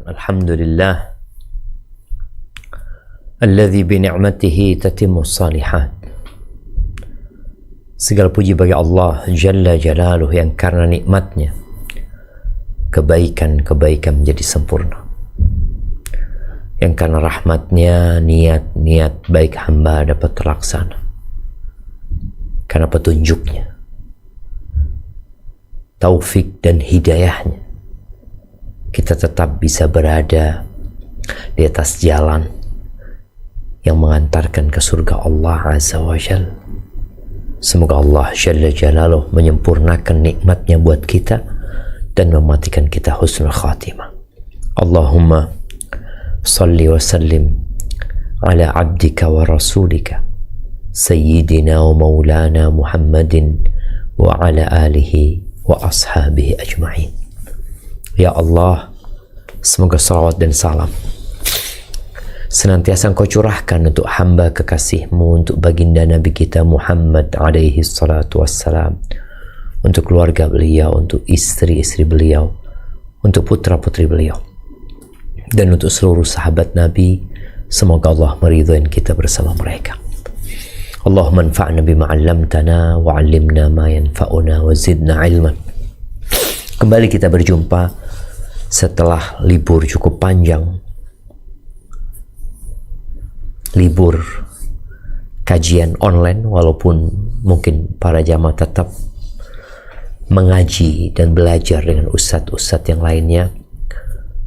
Alhamdulillah alladzi bi ni'matihi tatimmu shalihat. Segala puji bagi Allah Jalla Jalaluh yang karena nikmatnya kebaikan-kebaikan menjadi sempurna, yang karena rahmatnya niat-niat baik hamba dapat terlaksana, karena petunjuknya, taufik dan hidayahnya kita tetap bisa berada di atas jalan yang mengantarkan ke surga Allah Azza wa Jalla. Semoga Allah Jalla Jalaluh menyempurnakan nikmatnya buat kita dan mematikan kita husnul khatimah. Allahumma salli wa sallim ala abdika wa rasulika sayyidina wa maulana Muhammadin wa ala alihi wa ashabihi ajma'in. Ya Allah, semoga salawat dan salam senantiasa Engkau curahkan untuk hamba kekasih-Mu, untuk baginda Nabi kita Muhammad alaihi salatu wassalam, untuk keluarga beliau, untuk istri-istri beliau, untuk putra-putri beliau, dan untuk seluruh sahabat Nabi. Semoga Allah meridhai kita bersama mereka. Allahumma anfa'na bima 'allamtana wa 'allimna ma yanfa'una wa zidna ilman. Kembali kita berjumpa setelah libur cukup panjang, libur kajian online, walaupun mungkin para jamaah tetap mengaji dan belajar dengan ustadz-ustadz yang lainnya.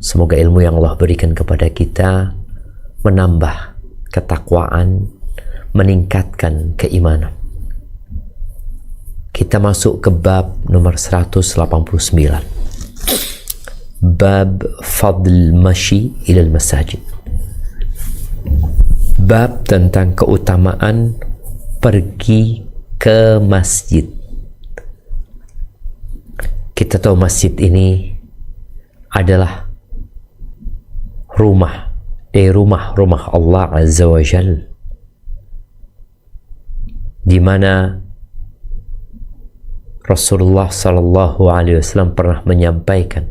Semoga ilmu yang Allah berikan kepada kita menambah ketakwaan, meningkatkan keimanan. Kita masuk ke bab nomor 189, bab fadl mashi ilal masajid, bab tentang keutamaan pergi ke masjid. Kita tahu masjid ini adalah rumah Allah Azza wa Jalla, di mana Rasulullah sallallahu alaihi wasallam pernah menyampaikan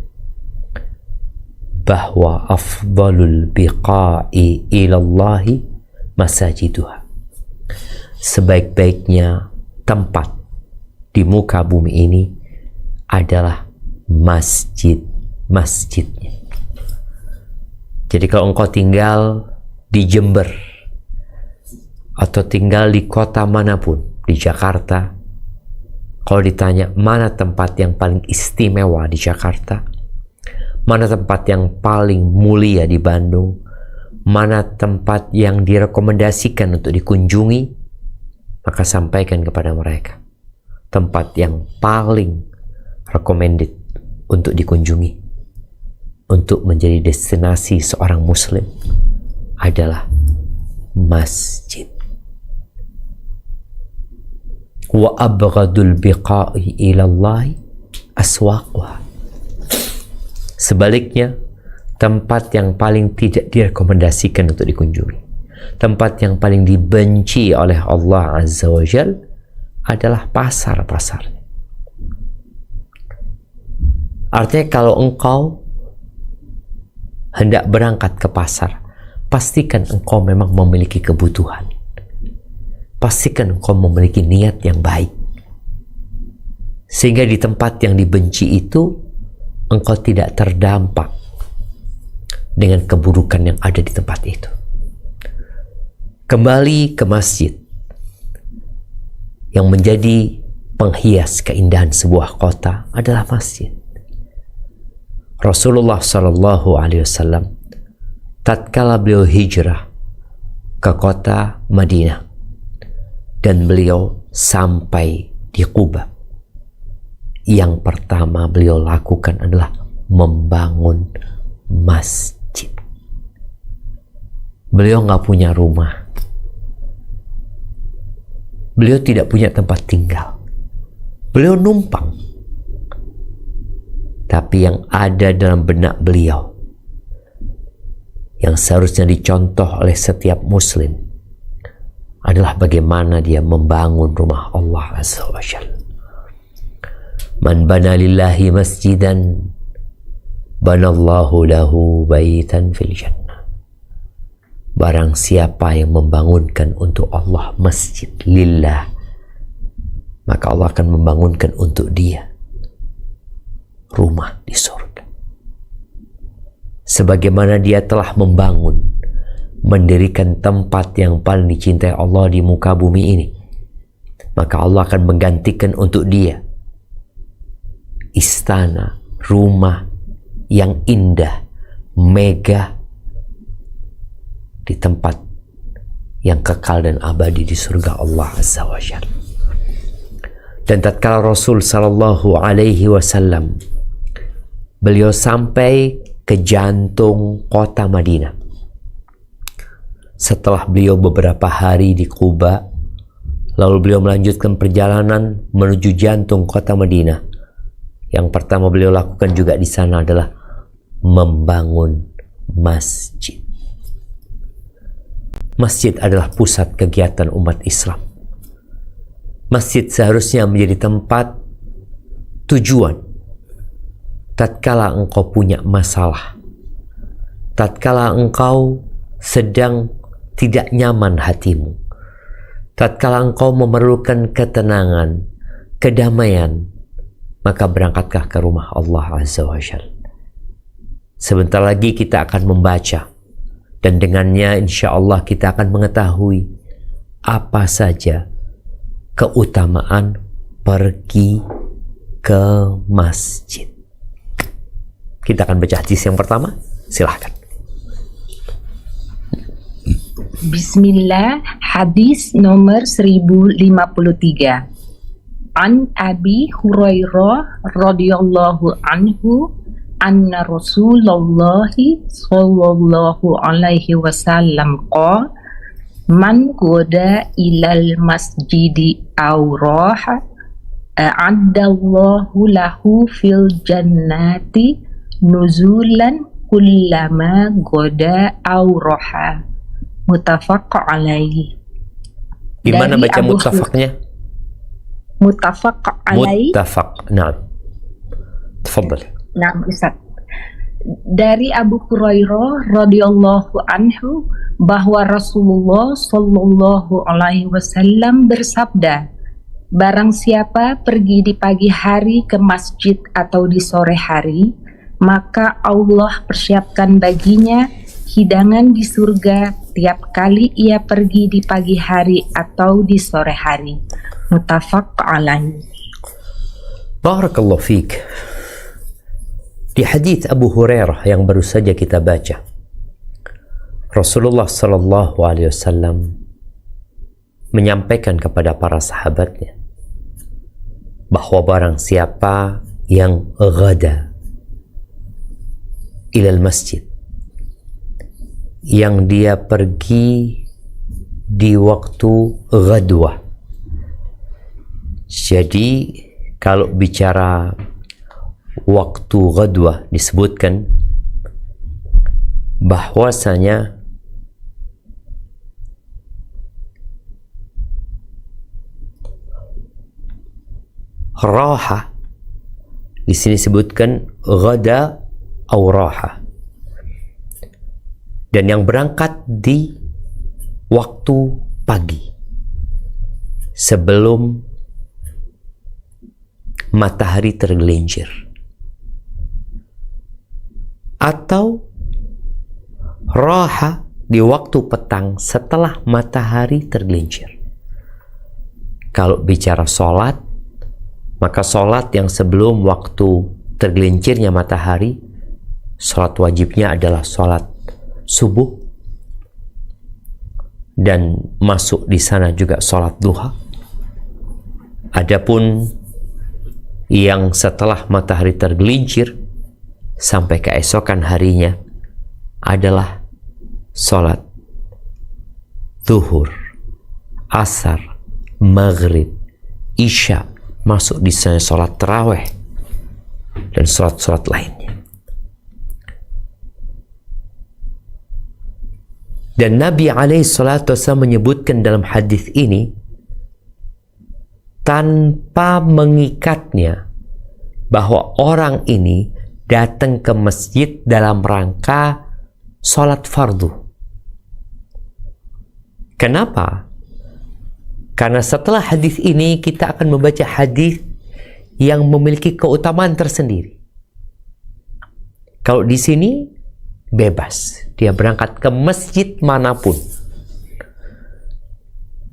bahwa afdalul biqa'i ilallahi masajiduha. Sebaik-baiknya tempat di muka bumi ini adalah masjidnya. Jadi kalau engkau tinggal di Jember atau tinggal di kota manapun, di Jakarta, kalau ditanya mana tempat yang paling istimewa di Jakarta, mana tempat yang paling mulia di Bandung, mana tempat yang direkomendasikan untuk dikunjungi, maka sampaikan kepada mereka tempat yang paling recommended untuk dikunjungi, untuk menjadi destinasi seorang muslim adalah masjid. Wa abghadul biqa'i ilallahi aswaquha. Sebaliknya, tempat yang paling tidak direkomendasikan untuk dikunjungi, tempat yang paling dibenci oleh Allah Azza wa Jal adalah pasar-pasarnya. Artinya kalau engkau hendak berangkat ke pasar, pastikan engkau memang memiliki kebutuhan. Pastikan engkau memiliki niat yang baik, sehingga di tempat yang dibenci itu engkau tidak terdampak dengan keburukan yang ada di tempat itu. Kembali ke masjid yang menjadi penghias keindahan sebuah kota adalah masjid. Rasulullah sallallahu alaihi wasallam tatkala beliau hijrah ke kota Madinah dan beliau sampai di Quba, yang pertama beliau lakukan adalah membangun masjid. Beliau nggak punya rumah, beliau tidak punya tempat tinggal, beliau numpang. Tapi yang ada dalam benak beliau, yang seharusnya dicontoh oleh setiap muslim, adalah bagaimana dia membangun rumah Allah Azza wa Jalla. Man bana lillahi masjidan banallahu lahu baitan fil jannah. Barang siapa yang membangunkan untuk Allah masjid lillah, maka Allah akan membangunkan untuk dia rumah di surga. Sebagaimana dia telah membangun, mendirikan tempat yang paling dicintai Allah di muka bumi ini, maka Allah akan menggantikan untuk dia istana, rumah yang indah, megah di tempat yang kekal dan abadi di surga Allah Azza wa Jalla. Dan tatkala Rasul sallallahu alaihi wasallam beliau sampai ke jantung kota Madinah, setelah beliau beberapa hari di Quba, lalu beliau melanjutkan perjalanan menuju jantung kota Madinah. Yang pertama beliau lakukan juga di sana adalah membangun masjid. Masjid adalah pusat kegiatan umat Islam. Masjid seharusnya menjadi tempat tujuan tatkala engkau punya masalah, tatkala engkau sedang tidak nyaman hatimu, tatkala engkau memerlukan ketenangan, kedamaian, maka berangkatlah ke rumah Allah Azza wa Jalla. Sebentar lagi kita akan membaca, dan dengannya insya Allah kita akan mengetahui apa saja keutamaan pergi ke masjid. Kita akan baca hadis yang pertama, silahkan. Bismillah, hadis nomor 1053. An Abi Hurairah radhiyallahu anhu anna Rasulullah sallallahu alaihi wasallam qala man qada ilal masjidi aw raha a'addallahu lahu fil jannati nuzulan kullama qada aw raha. Muttafaq alaihi. Gimana baca muttafaqnya? Muttafaq alaihi. Muttafaq. Naam. Tafadhal. Naam, Ustaz. Dari Abu Hurairah radhiyallahu anhu bahwa Rasulullah sallallahu alaihi wasallam bersabda, barang siapa pergi di pagi hari ke masjid atau di sore hari, maka Allah persiapkan baginya hidangan di surga tiap kali ia pergi di pagi hari atau di sore hari. Muttafaq alaihi. Barakallahu fiik. Di hadits Abu Hurairah yang baru saja kita baca, Rasulullah sallallahu alaihi wasallam menyampaikan kepada para sahabatnya bahwa barang siapa yang ghada ilal masjid, yang dia pergi di waktu ghadwah. Jadi kalau bicara waktu ghadwah disebutkan bahwasanya raha di sini disebutkan ghada atau raha, dan yang berangkat di waktu pagi sebelum matahari tergelincir, atau raha di waktu petang setelah matahari tergelincir. Kalau bicara sholat, maka sholat yang sebelum waktu tergelincirnya matahari, sholat wajibnya adalah sholat subuh, dan masuk di sana juga sholat duha. Adapun yang setelah matahari tergelincir sampai keesokan harinya adalah sholat zuhur, asar, maghrib, isya, masuk di sana sholat tarawih dan sholat-sholat lainnya. Dan Nabi SAW menyebutkan dalam hadis ini tanpa mengikatnya bahwa orang ini datang ke masjid dalam rangka sholat fardu. Kenapa? Karena setelah hadis ini kita akan membaca hadis yang memiliki keutamaan tersendiri. Kalau di sini bebas, dia berangkat ke masjid manapun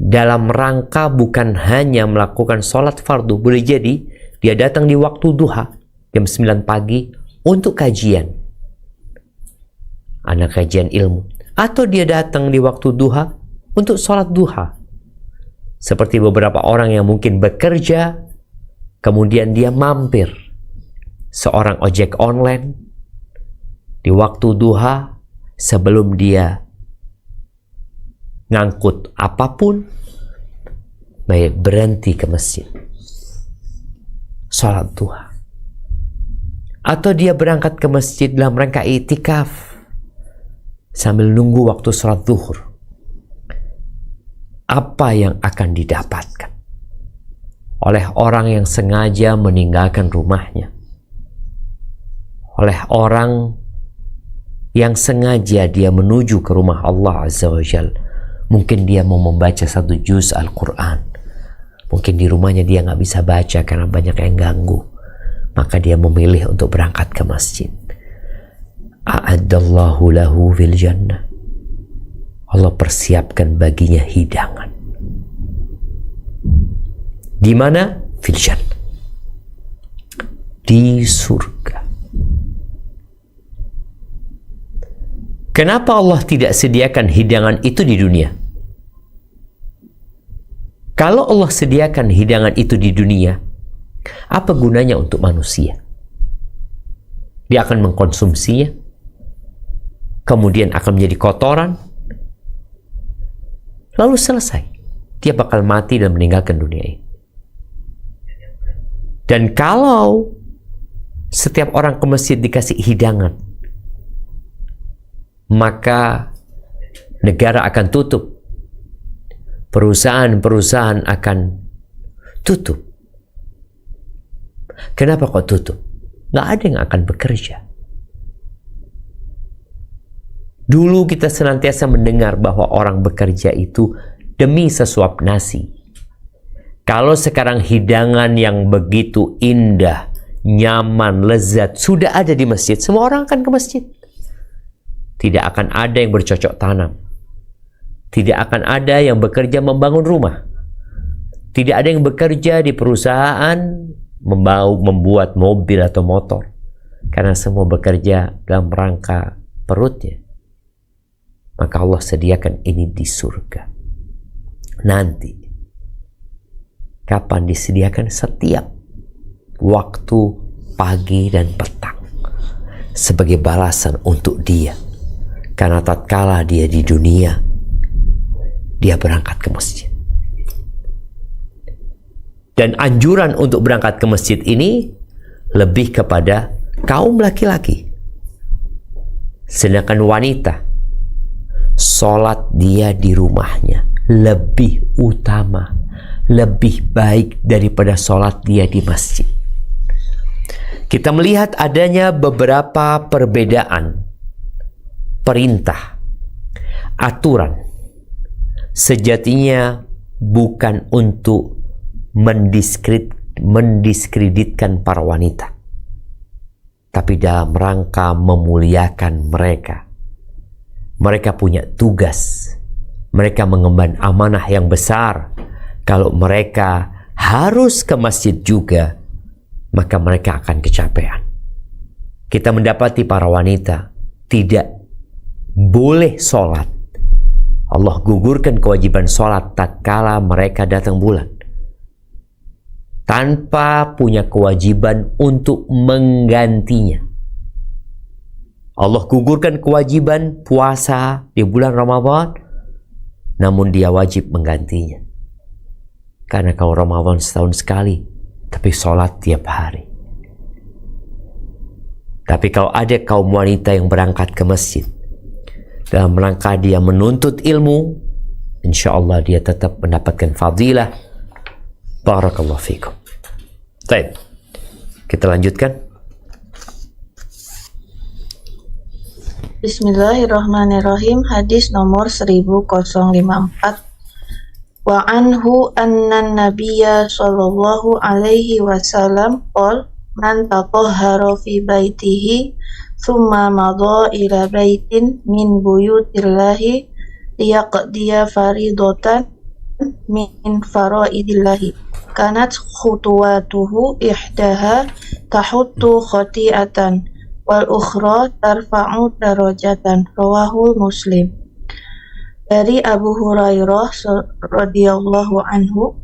dalam rangka bukan hanya melakukan sholat fardu. Boleh jadi dia datang di waktu duha jam 9 pagi untuk kajian, ada kajian ilmu, atau dia datang di waktu duha untuk sholat duha. Seperti beberapa orang yang mungkin bekerja, kemudian dia mampir seorang ojek online di waktu duha sebelum dia ngangkut apapun, baik berhenti ke masjid sholat duha. Atau dia berangkat ke masjid dalam rangka i'tikaf sambil nunggu waktu sholat zuhur. Apa yang akan didapatkan oleh orang yang sengaja meninggalkan rumahnya, oleh orang yang sengaja dia menuju ke rumah Allah Azza wa Jal. Mungkin dia mau membaca 1 juz Al-Quran, mungkin di rumahnya dia nggak bisa baca karena banyak yang ganggu, maka dia memilih untuk berangkat ke masjid. A'addallahu lahu fil jannah, Allah persiapkan baginya hidangan. Di mana? Fil jannah, di surga. Kenapa Allah tidak sediakan hidangan itu di dunia? Kalau Allah sediakan hidangan itu di dunia, apa gunanya untuk manusia? Dia akan mengkonsumsinya, kemudian akan menjadi kotoran, lalu selesai. Dia bakal mati dan meninggalkan dunia ini. Dan kalau setiap orang ke masjid dikasih hidangan, maka negara akan tutup, perusahaan-perusahaan akan tutup. Kenapa kok tutup? Nggak ada yang akan bekerja. Dulu kita senantiasa mendengar bahwa orang bekerja itu demi sesuap nasi. Kalau sekarang hidangan yang begitu indah, nyaman, lezat sudah ada di masjid, semua orang akan ke masjid. Tidak akan ada yang bercocok tanam. Tidak akan ada yang bekerja membangun rumah. Tidak ada yang bekerja di perusahaan membuat mobil atau motor. Karena semua bekerja dalam rangka perutnya. Maka Allah sediakan ini di surga. Nanti, kapan disediakan? Setiap waktu pagi dan petang. Sebagai balasan untuk dia. Karena tatkala dia di dunia, dia berangkat ke masjid. Dan anjuran untuk berangkat ke masjid ini lebih kepada kaum laki-laki. Sedangkan wanita, sholat dia di rumahnya lebih utama, lebih baik daripada sholat dia di masjid. Kita melihat adanya beberapa perbedaan perintah, aturan, sejatinya bukan untuk mendiskreditkan para wanita, tapi dalam rangka memuliakan mereka. Mereka punya tugas, mereka mengemban amanah yang besar. Kalau mereka harus ke masjid juga, maka mereka akan kecapean. Kita mendapati para wanita tidak boleh sholat. Allah gugurkan kewajiban sholat tatkala mereka datang bulan, tanpa punya kewajiban untuk menggantinya. Allah gugurkan kewajiban puasa di bulan Ramadan, namun dia wajib menggantinya. Karena kalau Ramadan setahun sekali, tapi sholat tiap hari. Tapi kalau ada kaum wanita yang berangkat ke masjid dalam rangka dia menuntut ilmu, insya Allah dia tetap mendapatkan fadilah. Barakallahu fikum. Baik, kita lanjutkan. Bismillahirrahmanirrahim. Hadis nomor 1054. Wa anhu anna nabiyya sallallahu alaihi wasallam qol man tatahhara fi baitihi thumma madha ila baitin min buyutillahi liyaqdiya faridatan min faraidillahi kanat khutuwatuhu ihdaha tahuttu khati'atan wal ukhra tarfa'u darajatan. Rawahul Muslim. Dari Abu Hurairah radhiyallahu anhu,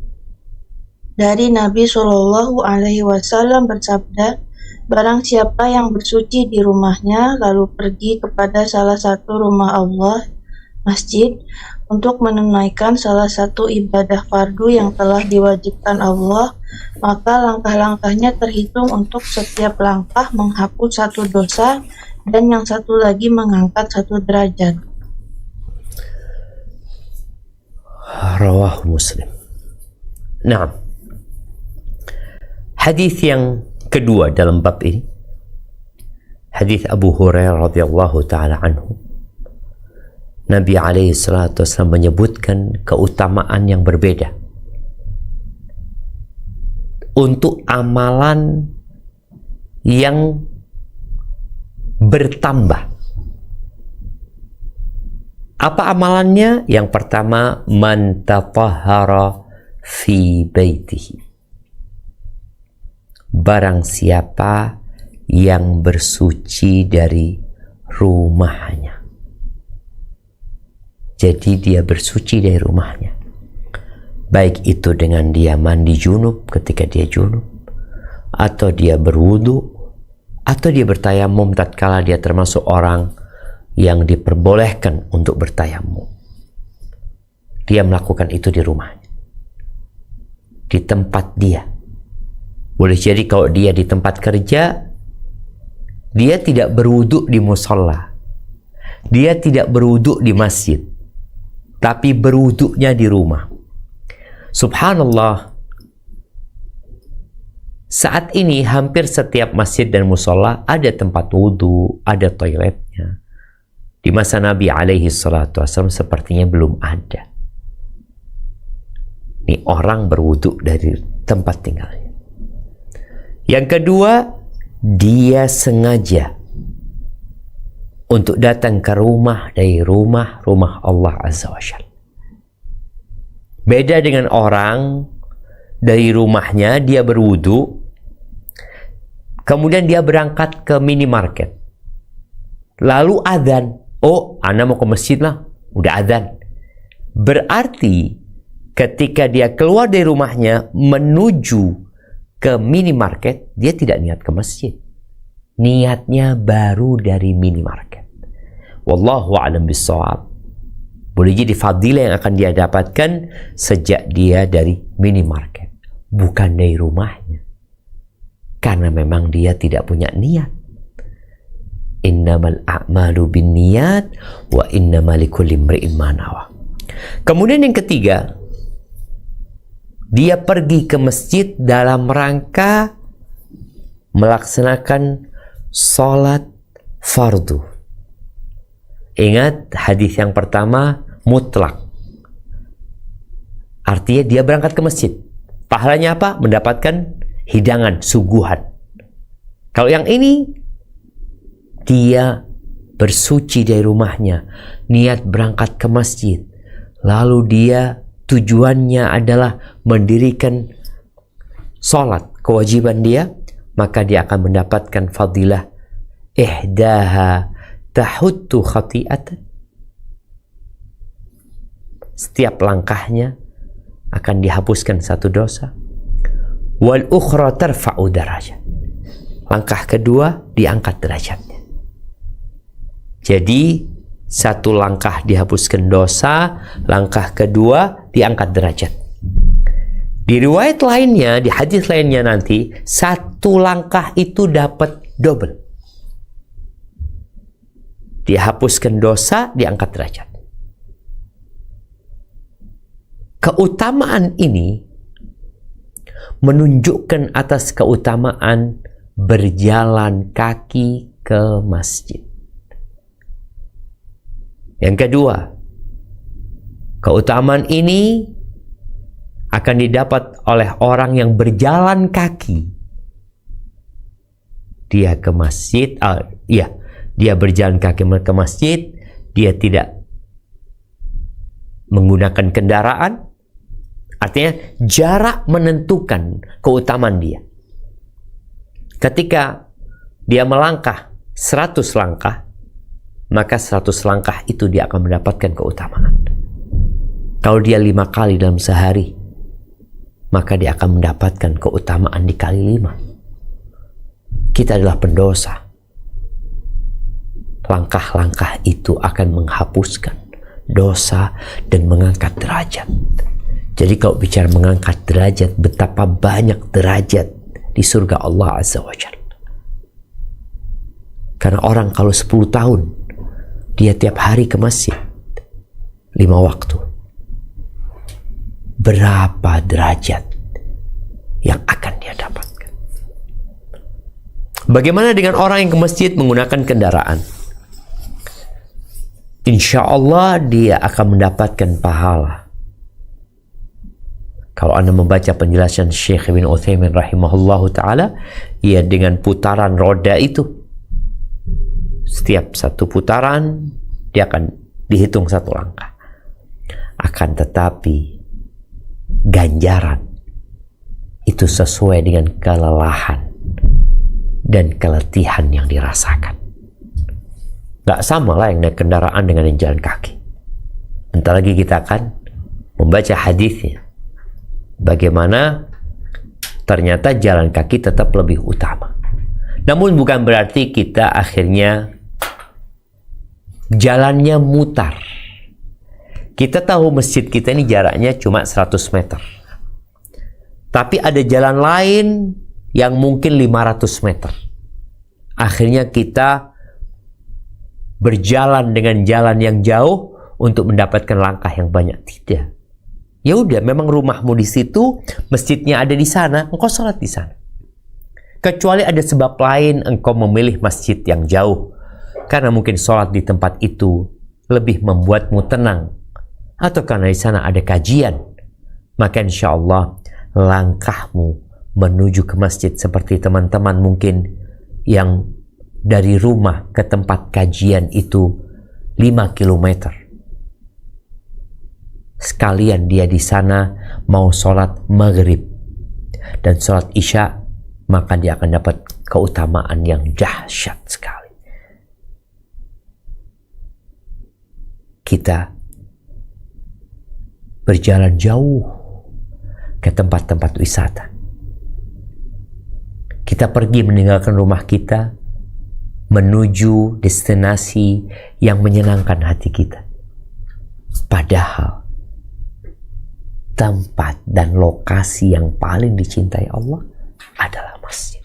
dari Nabi Shallallahu alaihi wasallam bersabda, barang siapa yang bersuci di rumahnya lalu pergi kepada salah satu rumah Allah, masjid, untuk menunaikan salah satu ibadah fardu yang telah diwajibkan Allah, maka langkah-langkahnya terhitung untuk setiap langkah menghapus satu dosa dan yang satu lagi mengangkat satu derajat. Rawah Muslim. Nah, hadis yang kedua dalam bab ini, hadis Abu Hurairah radhiyallahu taala anhu. Nabi alaihi salatu wasallam menyebutkan keutamaan yang berbeda untuk amalan yang bertambah. Apa amalannya? Yang pertama, man tatahhara fi baitihi. Barang siapa yang bersuci dari rumahnya. Jadi dia bersuci dari rumahnya. Baik itu dengan dia mandi junub ketika dia junub, atau dia berwudu, atau dia bertayamum tatkala dia termasuk orang yang diperbolehkan untuk bertayamum. Dia melakukan itu di rumahnya, di tempat dia. Boleh jadi kalau dia di tempat kerja, dia tidak berwudu di musola, dia tidak berwudu di masjid, tapi berwudunya di rumah. Subhanallah, saat ini hampir setiap masjid dan musola ada tempat wudu, ada toiletnya. Di masa Nabi alaihi salatu wasallam sepertinya belum ada. Ini orang berwudu dari tempat tinggalnya. Yang kedua, dia sengaja untuk datang ke rumah dari rumah Allah Azza wa Jalla. Beda dengan orang dari rumahnya dia berwudu, kemudian dia berangkat ke minimarket, lalu adzan. Oh, ana mau ke masjid lah, udah adzan. Berarti ketika dia keluar dari rumahnya menuju ke minimarket, dia tidak niat ke masjid. Niatnya baru dari minimarket. Wallahu a'lam bishawab. Boleh jadi fadilah yang akan dia dapatkan sejak dia dari minimarket, bukan dari rumahnya. Karena memang dia tidak punya niat. Innamal a'malu binniyat wa innamal likulli imri'in ma nawa. Kemudian yang ketiga, dia pergi ke masjid dalam rangka melaksanakan sholat fardu. Ingat hadis yang pertama mutlak. Artinya dia berangkat ke masjid. Pahalanya apa? Mendapatkan hidangan, suguhan. Kalau yang ini, dia bersuci dari rumahnya, niat berangkat ke masjid, lalu dia tujuannya adalah mendirikan sholat, kewajiban dia, maka dia akan mendapatkan fadilah ihdaha tahuttu khati'atan. Setiap langkahnya akan dihapuskan satu dosa. Wal ukhra tarfa'u darajat. Langkah kedua diangkat derajatnya. Jadi satu langkah dihapuskan dosa, langkah kedua diangkat derajat. Di riwayat lainnya, di hadis lainnya nanti, satu langkah itu dapat double. Dihapuskan dosa, diangkat derajat. Keutamaan ini menunjukkan atas keutamaan berjalan kaki ke masjid. Yang kedua, keutamaan ini akan didapat oleh orang yang berjalan kaki. Dia ke masjid, dia berjalan kaki ke masjid, dia tidak menggunakan kendaraan. Artinya jarak menentukan keutamaan dia. Ketika dia melangkah 100 langkah, maka 100 langkah itu dia akan mendapatkan keutamaan. Kalau dia 5 kali dalam sehari, maka dia akan mendapatkan keutamaan dikali 5. Kita adalah pendosa. Langkah-langkah itu akan menghapuskan dosa dan mengangkat derajat. Jadi kalau bicara mengangkat derajat, betapa banyak derajat di surga Allah Azza wa Jalla. Karena orang kalau 10 tahun, dia tiap hari ke masjid 5 waktu. Berapa derajat yang akan dia dapatkan? Bagaimana dengan orang yang ke masjid menggunakan kendaraan? Insya Allah dia akan mendapatkan pahala. Kalau Anda membaca penjelasan Syekh Ibn Utsaimin rahimahullahu ta'ala, ya dengan putaran roda itu, setiap satu putaran dia akan dihitung 1 langkah. Akan tetapi ganjaran itu sesuai dengan kelelahan dan keletihan yang dirasakan. Gak sama lah yang naik kendaraan dengan yang jalan kaki. Bentar lagi kita akan membaca hadisnya. Bagaimana ternyata jalan kaki tetap lebih utama. Namun bukan berarti kita akhirnya jalannya mutar. Kita tahu masjid kita ini jaraknya cuma 100 meter. Tapi ada jalan lain yang mungkin 500 meter. Akhirnya kita berjalan dengan jalan yang jauh untuk mendapatkan langkah yang banyak. Tidak. Ya udah, memang rumahmu di situ, masjidnya ada di sana, engkau sholat di sana. Kecuali ada sebab lain engkau memilih masjid yang jauh, karena mungkin sholat di tempat itu lebih membuatmu tenang, atau karena di sana ada kajian, maka insya Allah langkahmu menuju ke masjid seperti teman-teman mungkin yang dari rumah ke tempat kajian itu 5 kilometer. Sekalian dia di sana mau sholat maghrib dan sholat isya, maka dia akan dapat keutamaan yang dahsyat sekali. Kita berjalan jauh ke tempat-tempat wisata. Kita pergi meninggalkan rumah kita menuju destinasi yang menyenangkan hati kita. Padahal tempat dan lokasi yang paling dicintai Allah adalah masjid.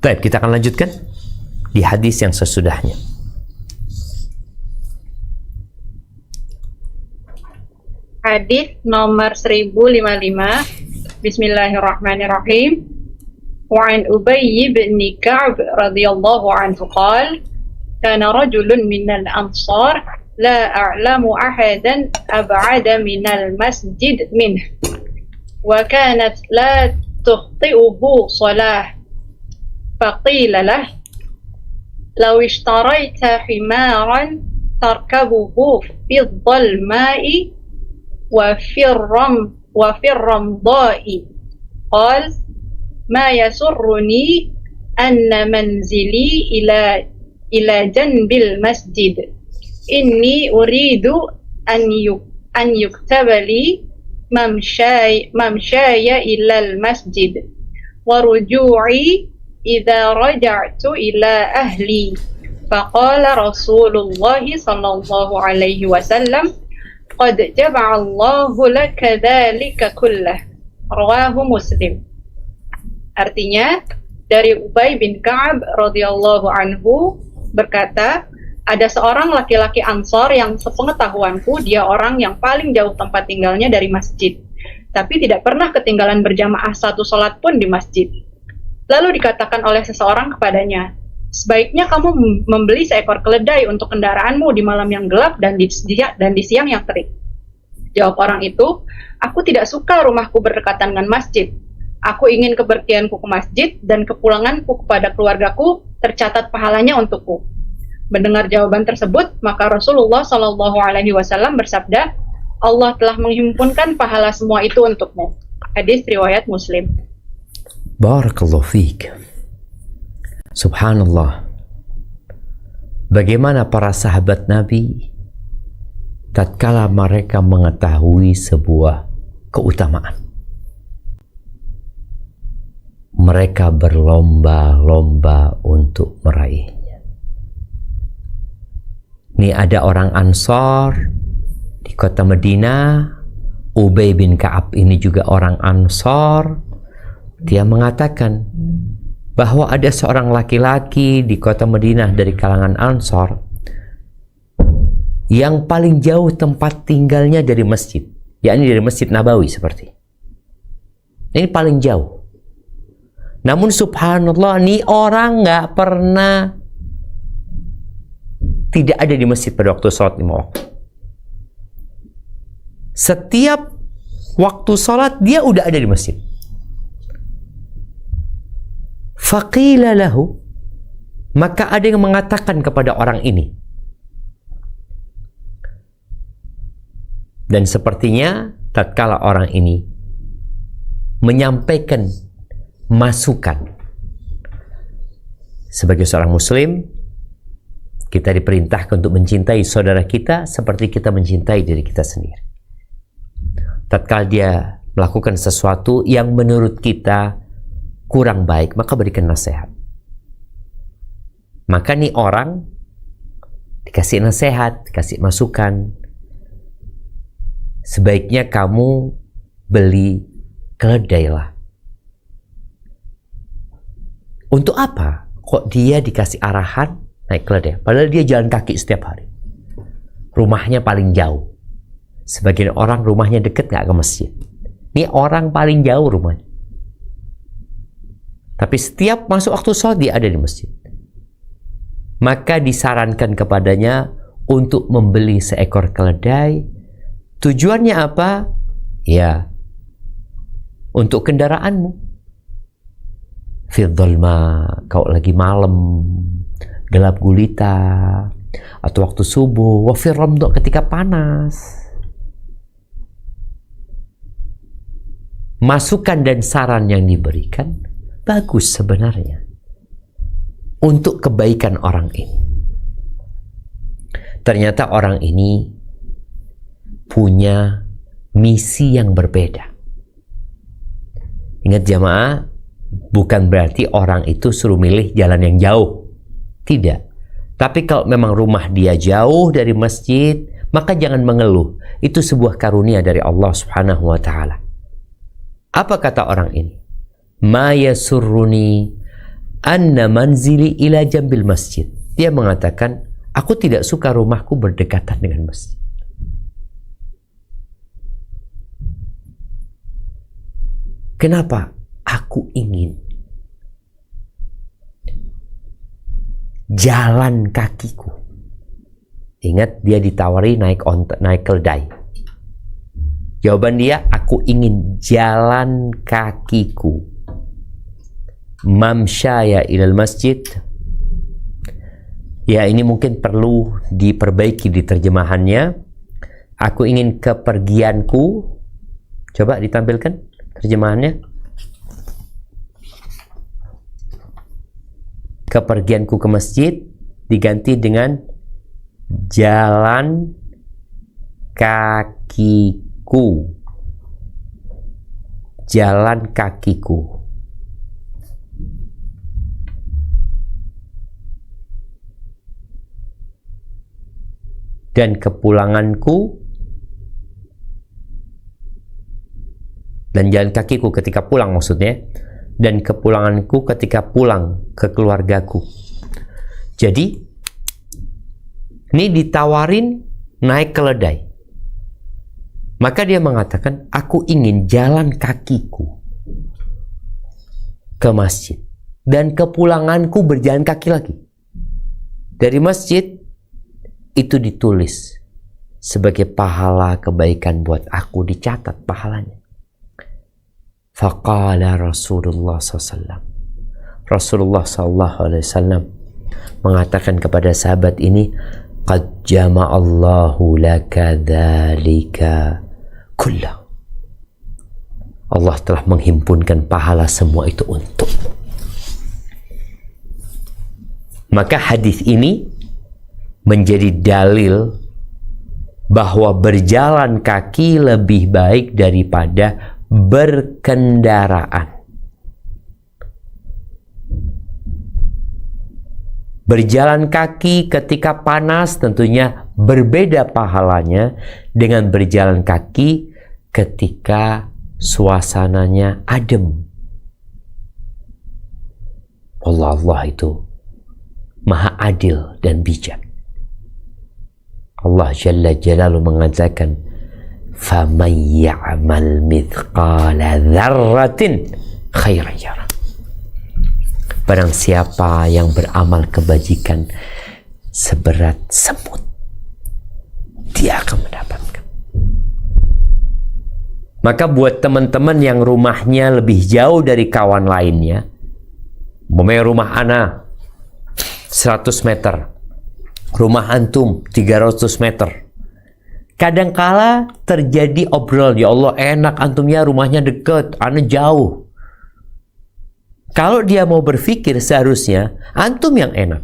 Baik, kita akan lanjutkan di hadis yang sesudahnya. Hadis nomor 1055. Bismillahirrahmanirrahim. Wa an Ubay bin Ka'b radhiyallahu anhu qala kana rajulun minal ansar لا أعلم أحدا أبعد من المسجد منه وكانت لا تخطئه صلاة فقيل له لو اشتريت حمارا تركبه في الظلماء وفي الرمضاء قال ما يسرني أن منزلي إلى جنب المسجد إني أريد أن يكتب لي ممشاي إلى المسجد ورجوعي إذا رجعت إلى أهلي فقال رسول الله صلى الله عليه وسلم قد جمع الله لك ذلك كله رواه مسلم. Artinya dari Ubay bin Ka'ab radhiyallahu anhu berkata, ada seorang laki-laki Ansor yang sepengetahuanku dia orang yang paling jauh tempat tinggalnya dari masjid, tapi tidak pernah ketinggalan berjamaah satu sholat pun di masjid. Lalu dikatakan oleh seseorang kepadanya, sebaiknya kamu membeli seekor keledai untuk kendaraanmu di malam yang gelap dan di siang yang terik. Jawab orang itu, aku tidak suka rumahku berdekatan dengan masjid. Aku ingin kepergianku ke masjid dan kepulanganku kepada keluargaku tercatat pahalanya untukku. Mendengar jawaban tersebut, maka Rasulullah Shallallahu Alaihi Wasallam bersabda, Allah telah menghimpunkan pahala semua itu untukmu. Hadis riwayat Muslim. Barakallahu fiik. Subhanallah. Bagaimana para sahabat Nabi tatkala mereka mengetahui sebuah keutamaan, mereka berlomba-lomba untuk meraihnya. Ini ada orang Ansor di kota Madinah. Ubay bin Ka'ab ini juga orang Ansor. Dia mengatakan bahwa ada seorang laki-laki di kota Madinah dari kalangan Ansor yang paling jauh tempat tinggalnya dari masjid, yakni dari Masjid Nabawi seperti. Ini paling jauh. Namun subhanallah, ini orang nggak pernah tidak ada di masjid pada waktu sholat 5 waktu. Setiap waktu sholat dia udah ada di masjid. Faqila lahu, maka ada yang mengatakan kepada orang ini, dan sepertinya tatkala orang ini menyampaikan masukan, sebagai seorang muslim kita diperintahkan untuk mencintai saudara kita seperti kita mencintai diri kita sendiri. Tatkala dia melakukan sesuatu yang menurut kita kurang baik, maka berikan nasihat. Maka nih orang dikasih nasihat, dikasih masukan, sebaiknya kamu beli keledai lah. Untuk apa? Kok dia dikasih arahan naik keledai? Padahal dia jalan kaki setiap hari. Rumahnya paling jauh. Sebagian orang rumahnya dekat nggak ke masjid. Ini orang paling jauh rumahnya. Tapi setiap masuk waktu sholat dia ada di masjid. Maka disarankan kepadanya untuk membeli seekor keledai. Tujuannya apa? Ya, untuk kendaraanmu. Fil dhulma, kau lagi malam, gelap gulita, atau waktu subuh, wa fil ramdha, ketika panas. Masukan dan saran yang diberikan bagus sebenarnya untuk kebaikan orang ini. Ternyata orang ini punya misi yang berbeda. Ingat jamaah, bukan berarti orang itu suruh milih jalan yang jauh. Tidak. Tapi kalau memang rumah dia jauh dari masjid, maka jangan mengeluh. Itu sebuah karunia dari Allah Subhanahu wa taala. Apa kata orang ini? Ma yasurruni anna manzili ila jambil masjid. Dia mengatakan, aku tidak suka rumahku berdekatan dengan masjid. Kenapa? Aku ingin jalan kakiku. Ingat, dia ditawari naik keledai. Jawaban dia, aku ingin jalan kakiku. Mamsyaya ilal masjid. Ya, ini mungkin perlu diperbaiki di terjemahannya. Aku ingin kepergianku. Coba ditampilkan terjemahannya. Kepergianku ke masjid diganti dengan jalan kakiku. Jalan kakiku. Dan kepulanganku, dan jalan kakiku ketika pulang maksudnya, dan kepulanganku ketika pulang ke keluargaku. Jadi ini ditawarin naik keledai. Maka dia mengatakan, aku ingin jalan kakiku ke masjid dan kepulanganku berjalan kaki lagi. dari masjid itu ditulis sebagai pahala kebaikan buat aku, dicatat pahalanya. Faqala Rasulullah SAW. Rasulullah SAW mengatakan kepada sahabat ini, qad jama'allahu laka dzalika kullahu. Allah telah menghimpunkan pahala semua itu untukmu. Maka hadis ini menjadi dalil bahwa berjalan kaki lebih baik daripada berkendaraan. Berjalan kaki ketika panas tentunya berbeda pahalanya dengan berjalan kaki ketika suasananya adem. Allah itu Maha adil dan bijak. Allah Jalla Jalaluhu mengatakan, "Faman ya'mal mithqala dzarratin khairan yarah." Barang siapa yang beramal kebajikan seberat semut, dia akan mendapatkan. Maka buat teman-teman yang rumahnya lebih jauh dari kawan lainnya, umpamanya rumah ana 100 meter, rumah antum 300 meter. Kadangkala terjadi obrol, ya Allah enak antumnya rumahnya dekat, ana jauh. Kalau dia mau berpikir seharusnya antum yang enak.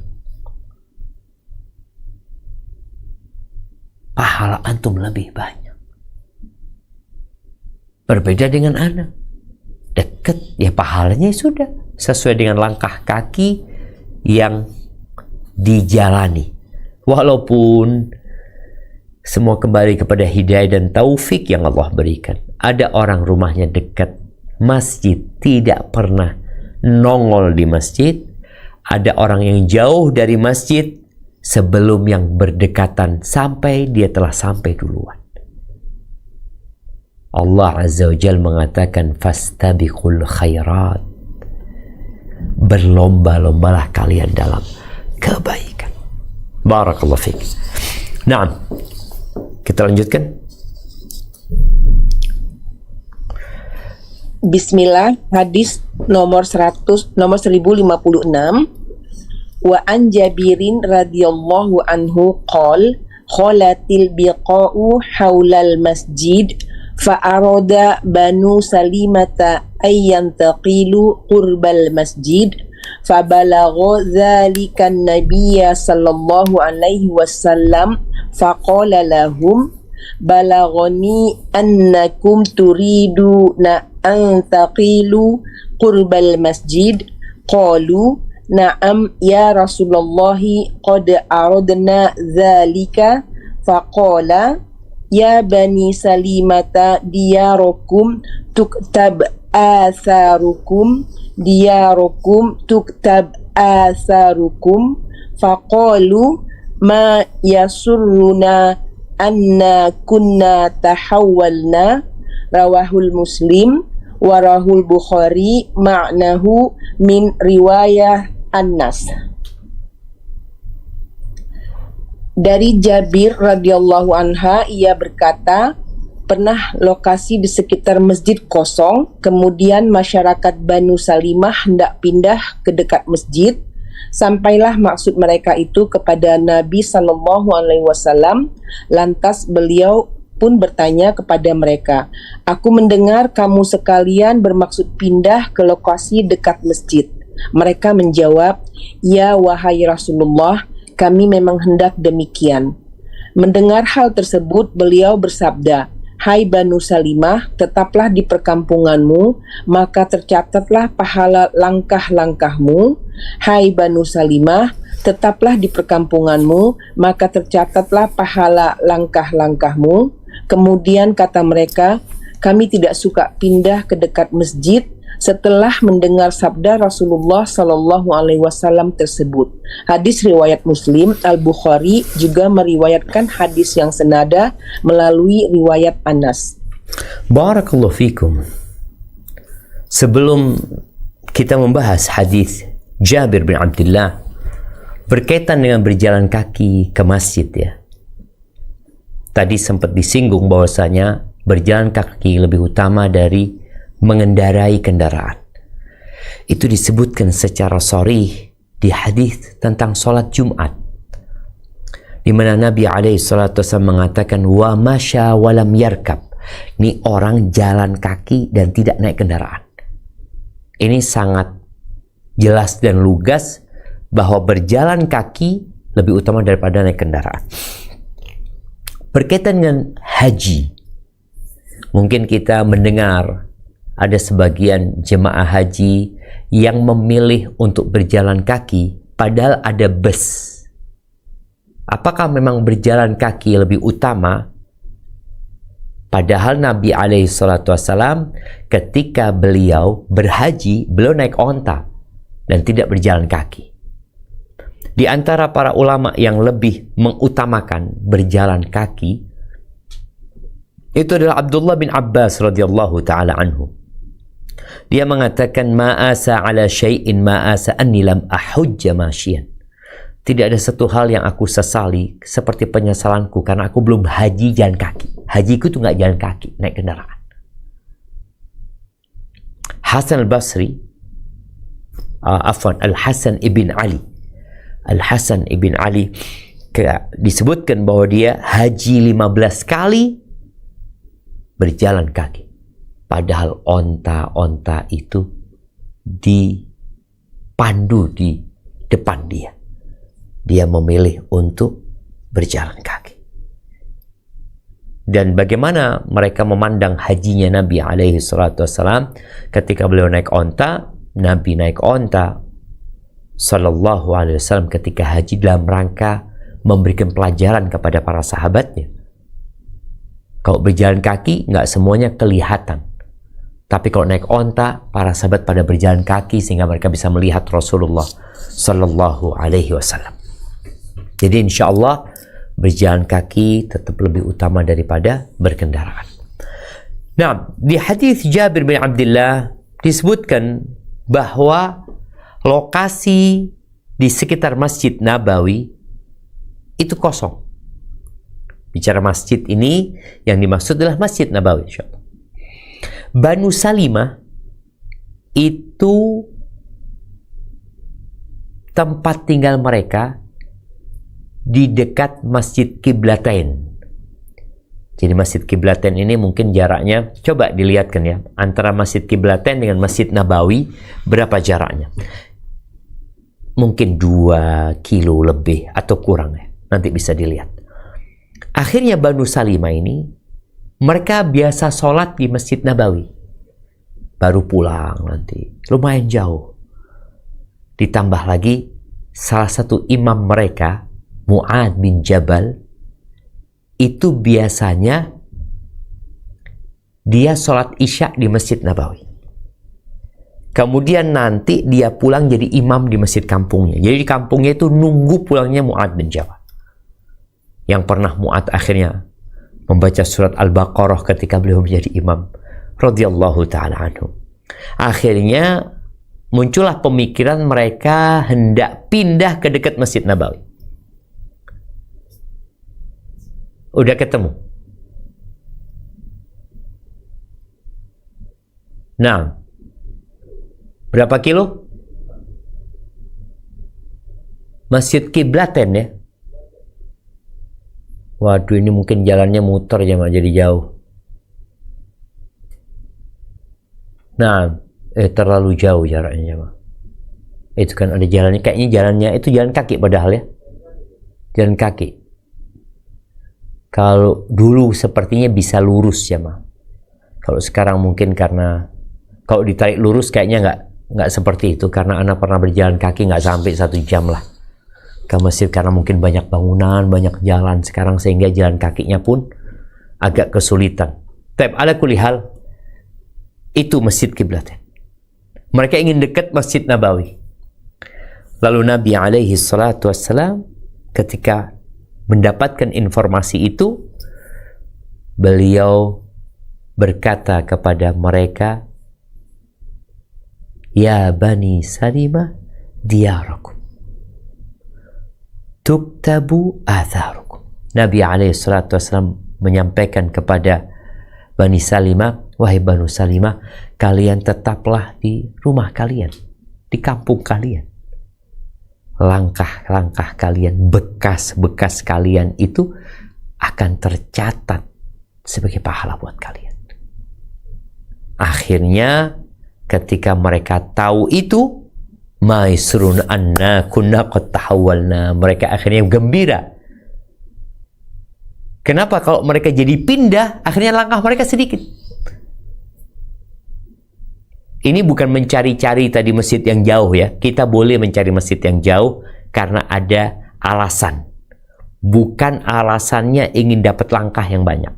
Pahala antum lebih banyak. Berbeda dengan ana. Dekat, ya pahalanya sudah sesuai dengan langkah kaki yang dijalani. Walaupun semua kembali kepada hidayah dan taufik yang Allah berikan. Ada orang rumahnya dekat masjid, tidak pernah nongol di masjid. Ada orang yang jauh dari masjid sebelum yang berdekatan sampai dia telah sampai duluan. Allah Azza wa Jalla mengatakan, fastabiqul khairat. Berlomba-lombalah kalian dalam kebaikan. Barakallahu fiik. Naam. Kita lanjutkan. Bismillah, hadis nomor 1056. Wa an Jabirin radhiyallahu anhu qol khalatil biqa'u haulal masjid fa arada banu salimata ayyantaqilu qurbal masjid fa balagha dzalika an-nabiyya sallallahu alaihi wasallam fa qala lahum balaghani annakum turiduna an taqilu qurbal masjid qalu na'am ya Rasulullah qad aradna dzalika faqala ya bani salimata diyarukum tuktab atharukum faqalu ma yasurruna anna kunna tahawwalna rawahul Muslim warahul Bukhari ma'nahu min riwayah Anas. Dari Jabir radhiyallahu anha, ia berkata, pernah lokasi di sekitar masjid kosong, kemudian masyarakat Banu Salimah hendak pindah ke dekat masjid. Sampailah maksud mereka itu kepada Nabi SAW. Lantas beliau pun bertanya kepada mereka, aku mendengar kamu sekalian bermaksud pindah ke lokasi dekat masjid. Mereka menjawab, ya wahai Rasulullah, kami memang hendak demikian. Mendengar hal tersebut, beliau bersabda, hai Banu Salimah, tetaplah di perkampunganmu, maka tercatatlah pahala langkah-langkahmu. Hai Banu Salimah, tetaplah di perkampunganmu, maka tercatatlah pahala langkah-langkahmu. Kemudian kata mereka, kami tidak suka pindah ke dekat masjid setelah mendengar sabda Rasulullah SAW tersebut. Hadis riwayat Muslim. Al-Bukhari juga meriwayatkan hadis yang senada melalui riwayat Anas. Barakallahu fikum. Sebelum kita membahas hadis Jabir bin Abdullah Berkaitan dengan berjalan kaki ke masjid ya. Tadi sempat disinggung bahwasanya berjalan kaki lebih utama dari mengendarai kendaraan. Itu disebutkan secara sharih di hadis tentang sholat Jumat, di mana Nabi SAW mengatakan wa masya walam yarkab. Ini orang jalan kaki dan tidak naik kendaraan. Ini sangat jelas dan lugas bahwa berjalan kaki lebih utama daripada naik kendaraan. Berkaitan dengan haji, mungkin kita mendengar ada sebagian jemaah haji yang memilih untuk berjalan kaki padahal ada bus. Apakah memang berjalan kaki lebih utama? Padahal Nabi SAW ketika beliau berhaji, beliau naik onta dan tidak berjalan kaki. Di antara para ulama yang lebih mengutamakan berjalan kaki itu adalah Abdullah bin Abbas radhiyallahu taala anhu. Dia mengatakan ma'asa ala syai'in ma'asa anni lam ahujja masyian. Tidak ada satu hal yang aku sesali seperti penyesalanku karena aku belum haji jalan kaki. Hajiku itu nggak jalan kaki, naik kendaraan. Hasan al-Basri, Al-Hasan ibn Ali. Al-Hasan ibn Ali disebutkan bahwa dia haji 15 kali berjalan kaki. Padahal onta-onta itu dipandu di depan dia. Dia memilih untuk berjalan kaki. Dan bagaimana mereka memandang hajinya Nabi SAW ketika beliau naik onta. Nabi naik onta Sallallahu Alaihi Wasallam ketika haji dalam rangka memberikan pelajaran kepada para sahabatnya. Kalau berjalan kaki nggak semuanya kelihatan, tapi kalau naik onta para sahabat pada berjalan kaki sehingga mereka bisa melihat Rasulullah Sallallahu Alaihi Wasallam. Jadi insya Allah berjalan kaki tetap lebih utama daripada berkendaraan. Nah, di hadis Jabir bin Abdullah disebutkan bahwa lokasi di sekitar Masjid Nabawi itu kosong. Bicara masjid ini, yang dimaksud adalah Masjid Nabawi. Banu Salimah itu tempat tinggal mereka di dekat Masjid Qiblatain. Jadi Masjid Qiblatain ini mungkin jaraknya, coba dilihatkan ya, antara Masjid Qiblatain dengan Masjid Nabawi berapa jaraknya? Mungkin 2 kilo lebih atau kurang ya. Nanti bisa dilihat. Akhirnya Banu Salimah ini mereka biasa sholat di Masjid Nabawi. Baru pulang nanti. Lumayan jauh. Ditambah lagi salah satu imam mereka, Mu'ad bin Jabal, itu biasanya dia sholat Isya di Masjid Nabawi. Kemudian nanti dia pulang jadi imam di masjid kampungnya. Jadi di kampungnya itu nunggu pulangnya Mu'ad bin Jabal. Yang pernah Mu'ad akhirnya membaca surat Al-Baqarah ketika beliau menjadi imam. Radhiyallahu ta'ala anhu. Akhirnya muncullah pemikiran mereka hendak pindah ke dekat Masjid Nabawi. Udah ketemu. Nah, berapa kilo? Masjid Qiblatain ya. Waduh, ini mungkin jalannya muter ya, jadi jauh. Nah, terlalu jauh jaraknya, Jemaah. Itu kan ada jalannya, kayaknya jalannya itu jalan kaki padahal ya. Jalan kaki. Kalau dulu sepertinya bisa lurus ya, Jemaah. Kalau sekarang mungkin karena kalau ditarik lurus kayaknya nggak seperti itu, karena anak pernah berjalan kaki nggak sampai 1 jam lah ke masjid karena mungkin banyak bangunan, banyak jalan sekarang sehingga jalan kakinya pun agak kesulitan. Tapi ala kulli hal itu Masjid Qiblatain. Mereka ingin dekat Masjid Nabawi. Lalu Nabi alaihi salatu wassalam ketika mendapatkan informasi itu, beliau berkata kepada mereka, "Ya Bani Salimah, diyarakum." tuktabu atharukum. Nabi SAW menyampaikan kepada Bani Salimah, wahai Banu Salimah, kalian tetaplah di rumah kalian, di kampung kalian. Langkah-langkah kalian, bekas-bekas kalian itu akan tercatat sebagai pahala buat kalian. Akhirnya ketika mereka tahu itu, maisrun anna kunna qad tahawwalna, mereka akhirnya gembira. Kenapa? Kalau mereka jadi pindah, akhirnya langkah mereka sedikit. Ini bukan mencari-cari tadi masjid yang jauh ya. Kita boleh mencari masjid yang jauh karena ada alasan. Bukan alasannya ingin dapat langkah yang banyak.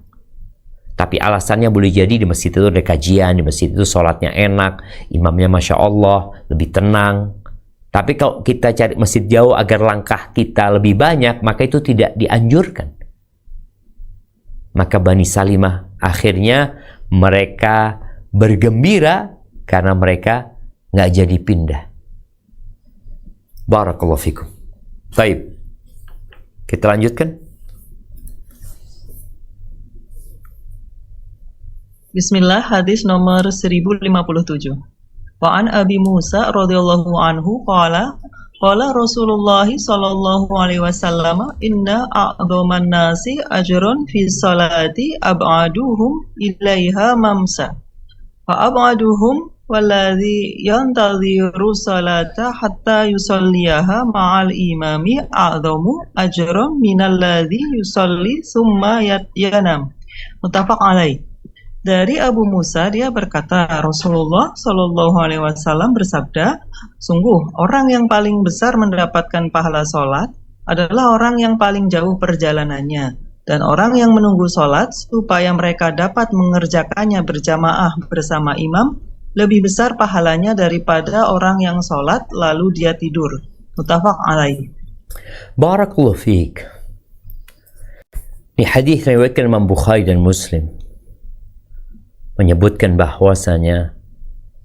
Tapi alasannya boleh jadi di masjid itu ada kajian, di masjid itu sholatnya enak, imamnya Masya Allah, lebih tenang. Tapi kalau kita cari masjid jauh agar langkah kita lebih banyak, maka itu tidak dianjurkan. Maka Bani Salimah akhirnya mereka bergembira karena mereka nggak jadi pindah. Barakallahu fikum. Baik, kita lanjutkan. Bismillah, hadis nomor 1057. Wa an Abi Musa radhiyallahu anhu qala Rasulullah sallallahu alaihi wasallam inna a'dhaman nasi ajrun fi salati ab'aduhum ilaiha mamsa fa ab'aduhum walladhi yantadhiru salata hatta yusalliyaha ma'al imami a'dhamu ajrun minalladhi yusalli summa yanam. Muttafaq alaih. Dari Abu Musa, dia berkata, Rasulullah Shallallahu Alaihi Wasallam bersabda, sungguh orang yang paling besar mendapatkan pahala sholat adalah orang yang paling jauh perjalanannya, dan orang yang menunggu sholat supaya mereka dapat mengerjakannya berjamaah bersama imam lebih besar pahalanya daripada orang yang sholat lalu dia tidur. Muttafaq alaih. Barakallahu fiik. Ini hadis riwayatkan Imam Bukhari dan Muslim, menyebutkan bahwasanya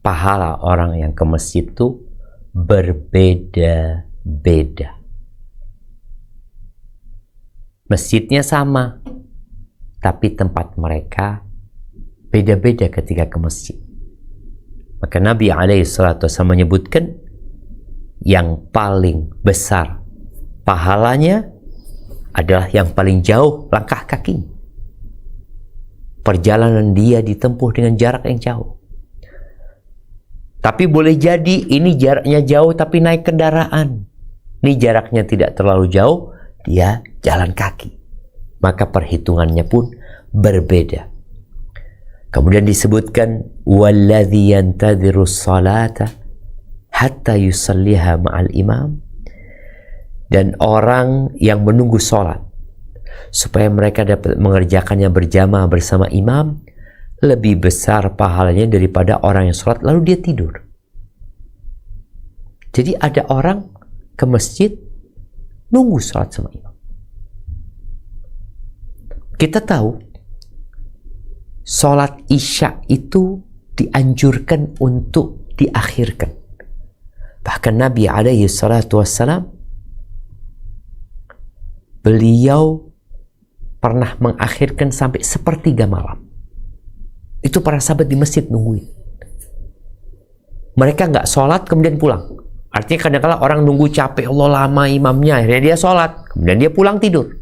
pahala orang yang ke masjid itu berbeda-beda. Masjidnya sama, tapi tempat mereka beda-beda ketika ke masjid. Maka Nabi SAW menyebutkan yang paling besar pahalanya adalah yang paling jauh langkah kakinya. Perjalanan dia ditempuh dengan jarak yang jauh. Tapi boleh jadi ini jaraknya jauh tapi naik kendaraan. Ini jaraknya tidak terlalu jauh, dia jalan kaki. Maka perhitungannya pun berbeda. Kemudian disebutkan walladzi yantadhiru ssalata hatta yusalliha ma'al imam, dan orang yang menunggu sholat supaya mereka dapat mengerjakannya berjamaah bersama imam lebih besar pahalanya daripada orang yang sholat lalu dia tidur. Jadi ada orang ke masjid nunggu sholat sama imam. Kita tahu sholat isya itu dianjurkan untuk diakhirkan. Bahkan Nabi SAW beliau pernah mengakhirkan sampai 1/3 malam. Itu para sahabat di masjid nungguin. Mereka nggak sholat kemudian pulang. Artinya kadang-kadang orang nunggu capek, Allah lama imamnya, akhirnya dia sholat, kemudian dia pulang tidur.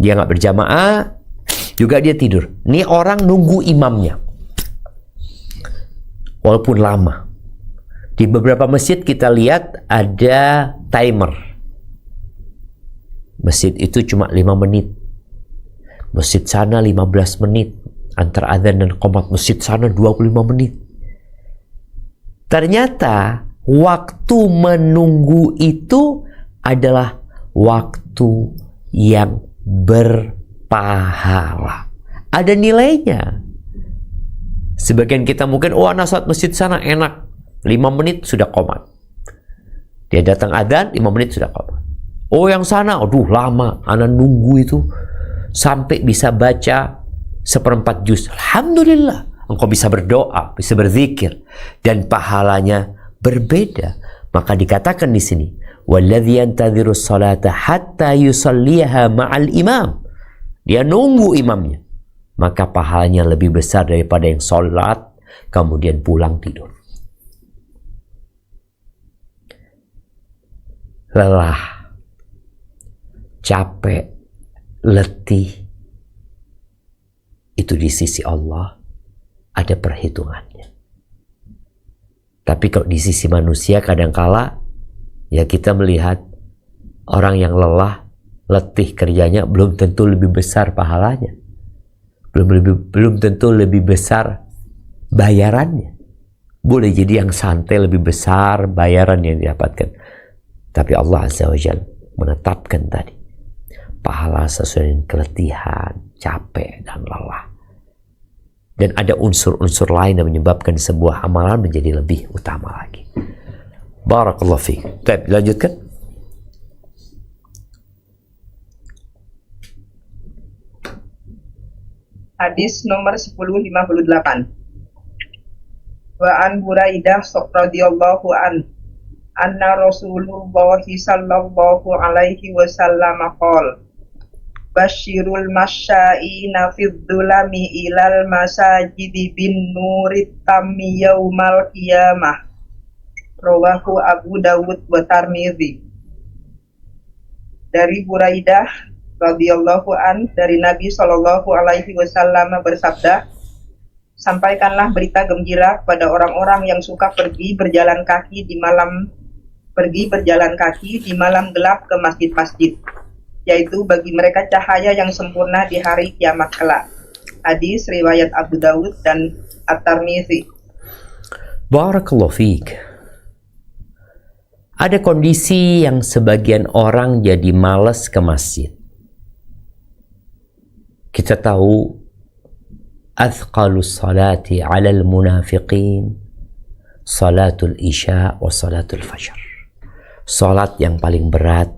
Dia nggak berjamaah, juga dia tidur. Ini orang nunggu imamnya, walaupun lama. Di beberapa masjid kita lihat ada timer. Masjid itu cuma 5 menit. Masjid sana 15 menit. Antara adzan dan qomat. Masjid sana 25 menit. Ternyata waktu menunggu itu adalah waktu yang berpahala. Ada nilainya. Sebagian kita mungkin, anak sholat masjid sana enak. 5 menit sudah qomat. Dia datang adzan, 5 menit sudah qomat. Yang sana, lama, anak nunggu itu sampai bisa baca 1/4 juz. Alhamdulillah, engkau bisa berdoa, bisa berzikir, dan pahalanya berbeda. Maka dikatakan di sini, Walladzi yantadhiru salata hatta yusalliha ma'al imam. Dia nunggu imamnya. Maka pahalanya lebih besar daripada yang sholat kemudian pulang tidur. Lelah, capek, letih, itu di sisi Allah ada perhitungannya. Tapi kalau di sisi manusia kadangkala ya kita melihat orang yang lelah, letih kerjanya belum tentu lebih besar pahalanya. Belum tentu lebih besar bayarannya. Boleh jadi yang santai lebih besar bayaran yang didapatkan. Tapi Allah Azza wa Jalla menetapkan tadi pahala sesuai dengan keletihan, capek, dan lelah. Dan ada unsur-unsur lain yang menyebabkan sebuah amalan menjadi lebih utama lagi. Barakallahu fiik. Baik, lanjutkan. Hadis nomor 1058. Wa an Buraidah radhiyallahu anna Rasulullah sallallahu alaihi wasallam qala Bashirul masya'ina fid dhulami ilal masajidi bin nurit tammi yaumal qiyamah. Rawahu Abu Dawud wa Tirmidzi. Dari Buraidah radhiyallahu an dari Nabi sallallahu alaihi wasallam bersabda, sampaikanlah berita gembira kepada orang-orang yang suka pergi berjalan kaki di malam gelap ke masjid-masjid, yaitu bagi mereka cahaya yang sempurna di hari kiamat kelak. Hadis riwayat Abu Dawud dan At-Tirmidzi. Barakallahu fiik. Ada kondisi yang sebagian orang jadi malas ke masjid. Kita tahu athqalus salati 'alal munafiqin salatul isya wa salatul fajr. Salat yang paling berat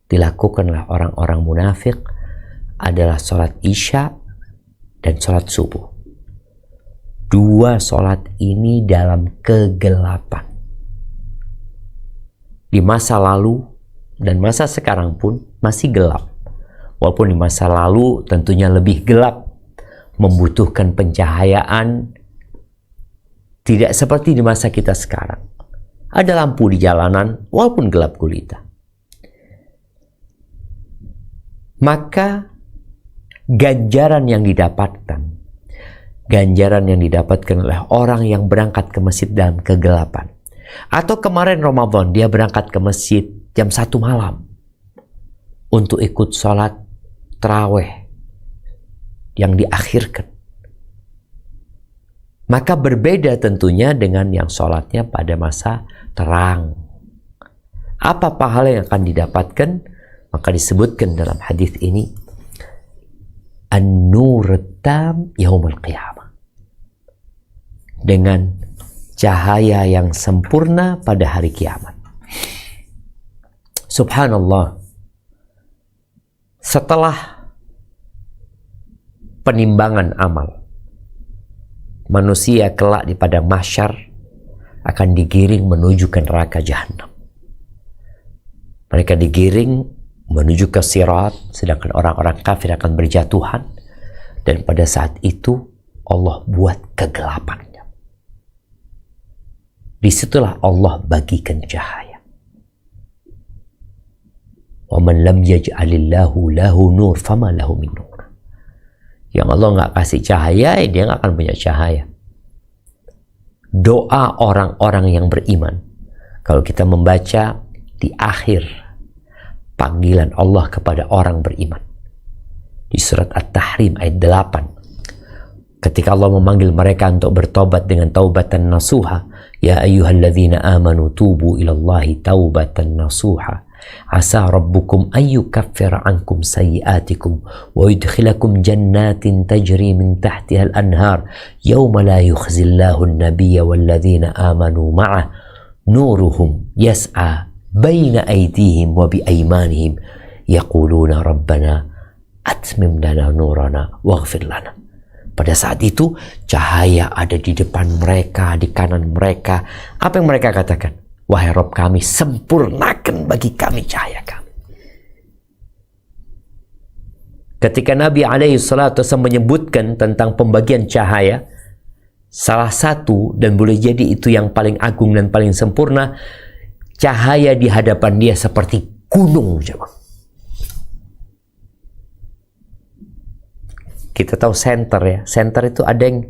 dilakukan oleh orang-orang munafik adalah salat isya dan salat subuh. Dua salat ini dalam kegelapan. Di masa lalu dan masa sekarang pun masih gelap. Walaupun di masa lalu tentunya lebih gelap, membutuhkan pencahayaan, tidak seperti di masa kita sekarang. Ada lampu di jalanan walaupun gelap gulita. Maka ganjaran yang didapatkan oleh orang yang berangkat ke masjid dalam kegelapan. Atau kemarin Ramadan dia berangkat ke masjid jam 1 malam untuk ikut sholat tarawih yang diakhirkan. Maka berbeda tentunya dengan yang sholatnya pada masa terang. Apa pahala yang akan didapatkan? Maka disebutkan dalam hadis ini an-nur tam yaumul qiyamah, dengan cahaya yang sempurna pada hari kiamat. Subhanallah. Setelah penimbangan amal, manusia kelak di padang mahsyar akan digiring menuju ke neraka jahanam. Mereka digiring menuju ke sirat, sedangkan orang-orang kafir akan berjatuhan. Dan pada saat itu Allah buat kegelapannya. Disitulah Allah bagikan cahaya. Wa man lam yaj'alillahu lahu nur fama lahu min nur. Yang Allah nggak kasih cahaya, dia nggak akan punya cahaya. Doa orang-orang yang beriman, kalau kita membaca di akhir panggilan Allah kepada orang beriman di surat At-Tahrim ayat 8, ketika Allah memanggil mereka untuk bertobat dengan taubatan nasuha, ya ayyuhalladzina amanu tubu ilallahi taubatan nasuha asa rabbukum ayyukaffira ankum sayyiatikum wa yudkhilakum jannatin tajri min tahtiha al-anhar yawma la yukhzillahu an-nabiyya walladzina amanu ma'ah nuruhum yas'a baina aydihim wa bi aymanihim yaquluna rabbana atmim lana nurana waghfir lana. Pada saat itu cahaya ada di depan mereka, di kanan mereka. Apa yang mereka katakan? Wahai Rabb kami, sempurnakan bagi kami cahaya kami. Ketika Nabi SAW menyebutkan tentang pembagian cahaya, salah satu, dan boleh jadi itu yang paling agung dan paling sempurna, cahaya di hadapan dia seperti gunung. Kita tahu senter ya, senter itu ada yang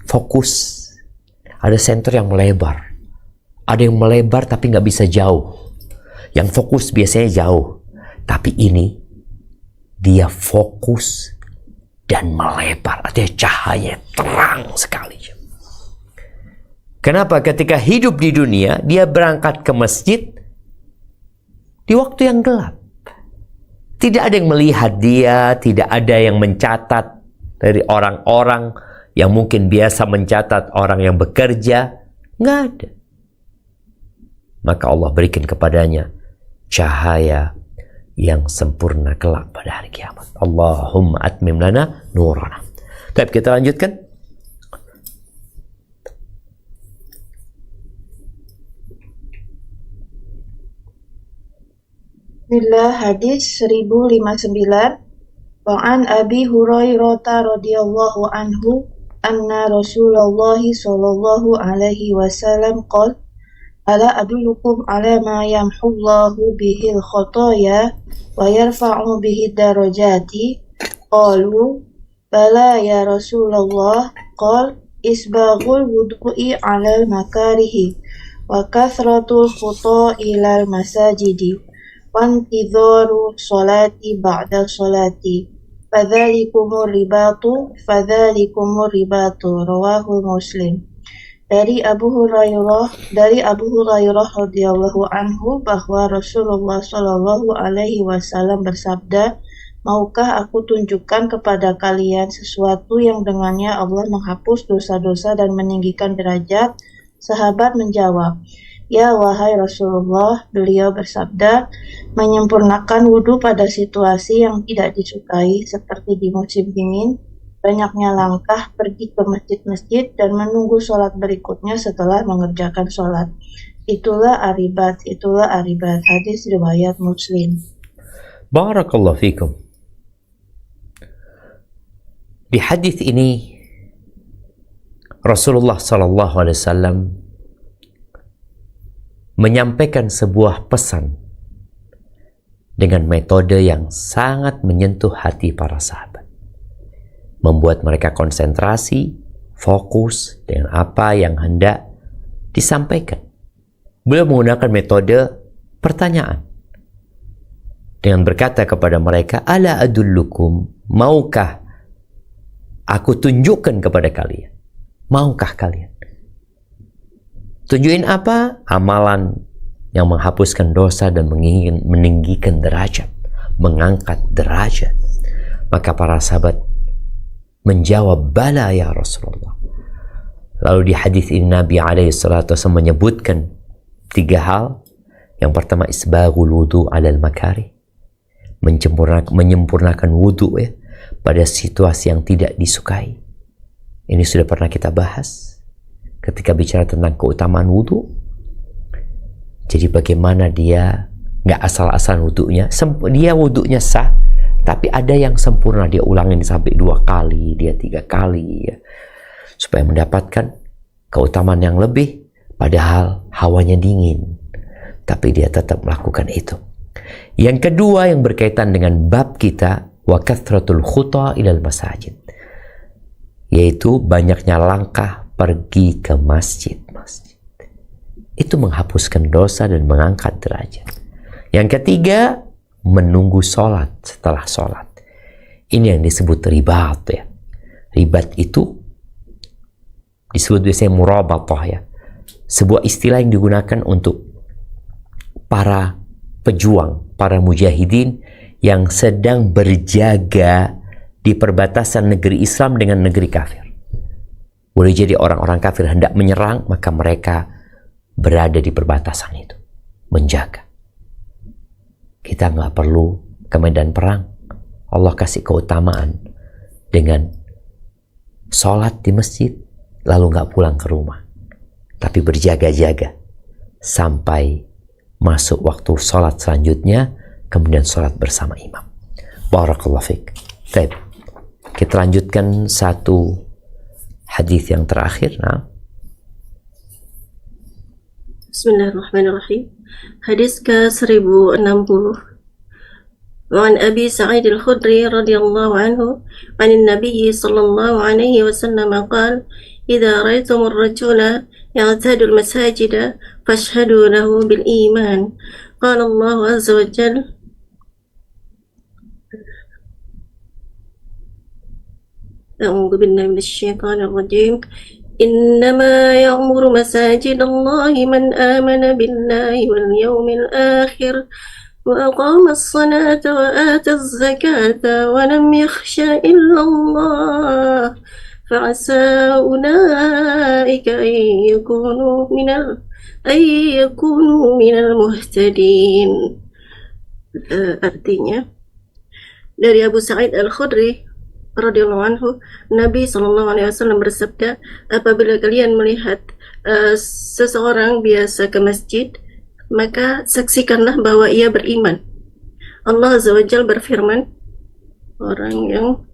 fokus, ada senter yang melebar, ada yang melebar tapi nggak bisa jauh. Yang fokus biasanya jauh, tapi ini dia fokus dan melebar, artinya cahaya terang sekali. Kenapa? Ketika hidup di dunia, dia berangkat ke masjid di waktu yang gelap. Tidak ada yang melihat dia, tidak ada yang mencatat dari orang-orang yang mungkin biasa mencatat orang yang bekerja. Nggak ada. Maka Allah berikan kepadanya cahaya yang sempurna kelak pada hari kiamat. Allahumma atmim lana nurana. Baik, kita lanjutkan. Bismillah, hadis 1059. Wa an Abi Hurairah radhiyallahu anhu anna Rasulullah sallallahu alaihi wasallam qala ala adullukum ala ma yamhullahu bihil khotoya wa yarfa'u bihi darajati. Qalu bala ya Rasulullah. Qala isbaghul wudu'i alal makarihi wa kathratul khuta ilal masajidi wa intidharu sholati ba'da sholati fadzalikumur ribatu rawahu Muslim. Dari Abu Hurairah radhiyallahu anhu bahwa Rasulullah Shallallahu alaihi wasallam bersabda, maukah aku tunjukkan kepada kalian sesuatu yang dengannya Allah menghapus dosa-dosa dan meninggikan derajat? Sahabat menjawab, ya wahai Rasulullah. Beliau bersabda, menyempurnakan wudhu pada situasi yang tidak disukai seperti di musim dingin, banyaknya langkah pergi ke masjid-masjid dan menunggu sholat berikutnya setelah mengerjakan sholat. Itulah aribat. Hadis riwayat Muslim. Barakallahu fikum. Di hadis ini Rasulullah sallallahu alaihi wasallam menyampaikan sebuah pesan dengan metode yang sangat menyentuh hati para sahabat, membuat mereka konsentrasi, fokus dengan apa yang hendak disampaikan. Beliau menggunakan metode pertanyaan dengan berkata kepada mereka, ala adullukum, maukah aku tunjukkan kepada kalian? Maukah kalian? Tunjukin apa? Amalan yang menghapuskan dosa dan meninggikan derajat, mengangkat derajat. Maka para sahabat menjawab, bala ya Rasulullah. Lalu di hadis ini Nabi SAW menyebutkan 3 hal. Yang pertama, isbaghul wudu alal makari, menyempurnakan wudu ya, pada situasi yang tidak disukai. Ini sudah pernah kita bahas ketika bicara tentang keutamaan wudu. Jadi bagaimana dia nggak asal-asalan wudunya, dia wudunya sah, tapi ada yang sempurna, dia ulangin sampai 2 kali, dia 3 kali ya, supaya mendapatkan keutamaan yang lebih, padahal hawanya dingin, tapi dia tetap melakukan itu. Yang kedua yang berkaitan dengan bab kita, wa kathratul khuta ilal masajid, yaitu banyaknya langkah pergi ke masjid. Itu menghapuskan dosa dan mengangkat derajat. Yang ketiga, menunggu sholat setelah sholat. Ini yang disebut ribat ya. Ribat itu disebut biasanya murabatah ya. Sebuah istilah yang digunakan untuk para pejuang, para mujahidin yang sedang berjaga di perbatasan negeri Islam dengan negeri kafir. Boleh jadi orang-orang kafir hendak menyerang, maka mereka berada di perbatasan itu, menjaga. Kita nggak perlu ke medan perang. Allah kasih keutamaan dengan sholat di masjid, lalu nggak pulang ke rumah, tapi berjaga-jaga sampai masuk waktu sholat selanjutnya, kemudian sholat bersama imam. Barakallahu fiik. Baik, kita lanjutkan satu hadis yang terakhir. Nah. Bismillahirrahmanirrahim. Hadis ke-1060. وعن أبي سعيد الخدري رضي الله عنه عن النبي صلى الله عليه وسلم قال إذا رأيتم الرجل يعتاد المساجد فاشهدوا له بالإيمان قال الله عز وجل أعوذ بالله من الشيطان الرجيم إنما يعمر مساجد الله من آمن بالله واليوم الآخر وأقام الصلاة وآتى الزكاة ولم يخش إلا الله فعسى أولئك أن يكونوا من المهتدين. Artinya dari Abu Sa'id Al-Khudri radhiyallahu anhu, Nabi SAW bersabda, apabila kalian melihat seseorang biasa ke masjid, maka saksikanlah bahwa ia beriman. Allah Azza wa Jalla berfirman, orang yang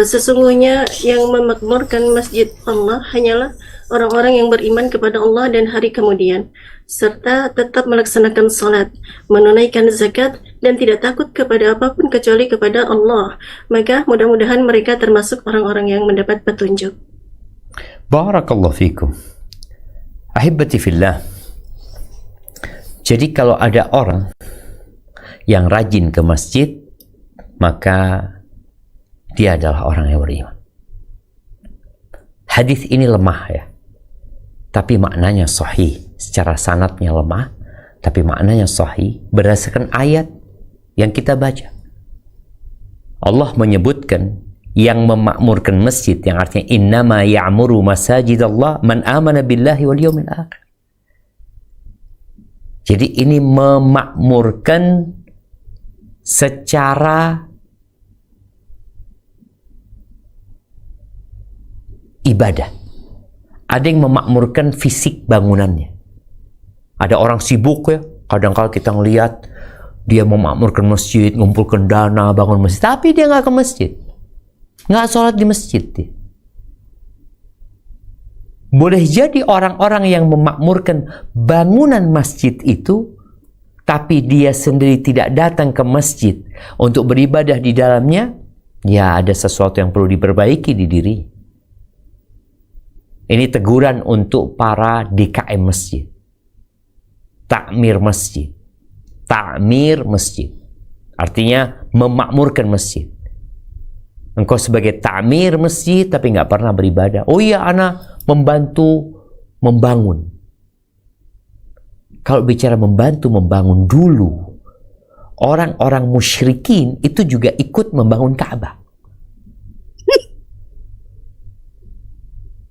sesungguhnya yang memakmurkan masjid Allah hanyalah orang-orang yang beriman kepada Allah dan hari kemudian, serta tetap melaksanakan salat, menunaikan zakat, dan tidak takut kepada apapun kecuali kepada Allah. Maka mudah-mudahan mereka termasuk orang-orang yang mendapat petunjuk. Barakallahu fikum. Ahibati fillah. Jadi kalau ada orang yang rajin ke masjid, maka dia adalah orang yang beriman. Hadis ini lemah ya, tapi maknanya sahih. Secara sanadnya lemah, tapi maknanya sahih berdasarkan ayat yang kita baca. Allah menyebutkan yang memakmurkan masjid, yang artinya innama ya'muru masajidallah man amana billahi wal yawmil akhir. Jadi ini memakmurkan secara ibadah. Ada yang memakmurkan fisik bangunannya. Ada orang sibuk ya, kadang-kala kita ngelihat dia memakmurkan masjid, ngumpulkan dana, bangun masjid, tapi dia nggak ke masjid, nggak sholat di masjid. Boleh jadi orang-orang yang memakmurkan bangunan masjid itu, tapi dia sendiri tidak datang ke masjid untuk beribadah di dalamnya, ya ada sesuatu yang perlu diperbaiki di diri. Ini teguran untuk para DKM masjid. Takmir masjid. Takmir masjid. Artinya memakmurkan masjid. Engkau sebagai takmir masjid tapi nggak pernah beribadah. Oh iya, ana membantu membangun. Kalau bicara membantu membangun dulu, orang-orang musyrikin itu juga ikut membangun Ka'bah.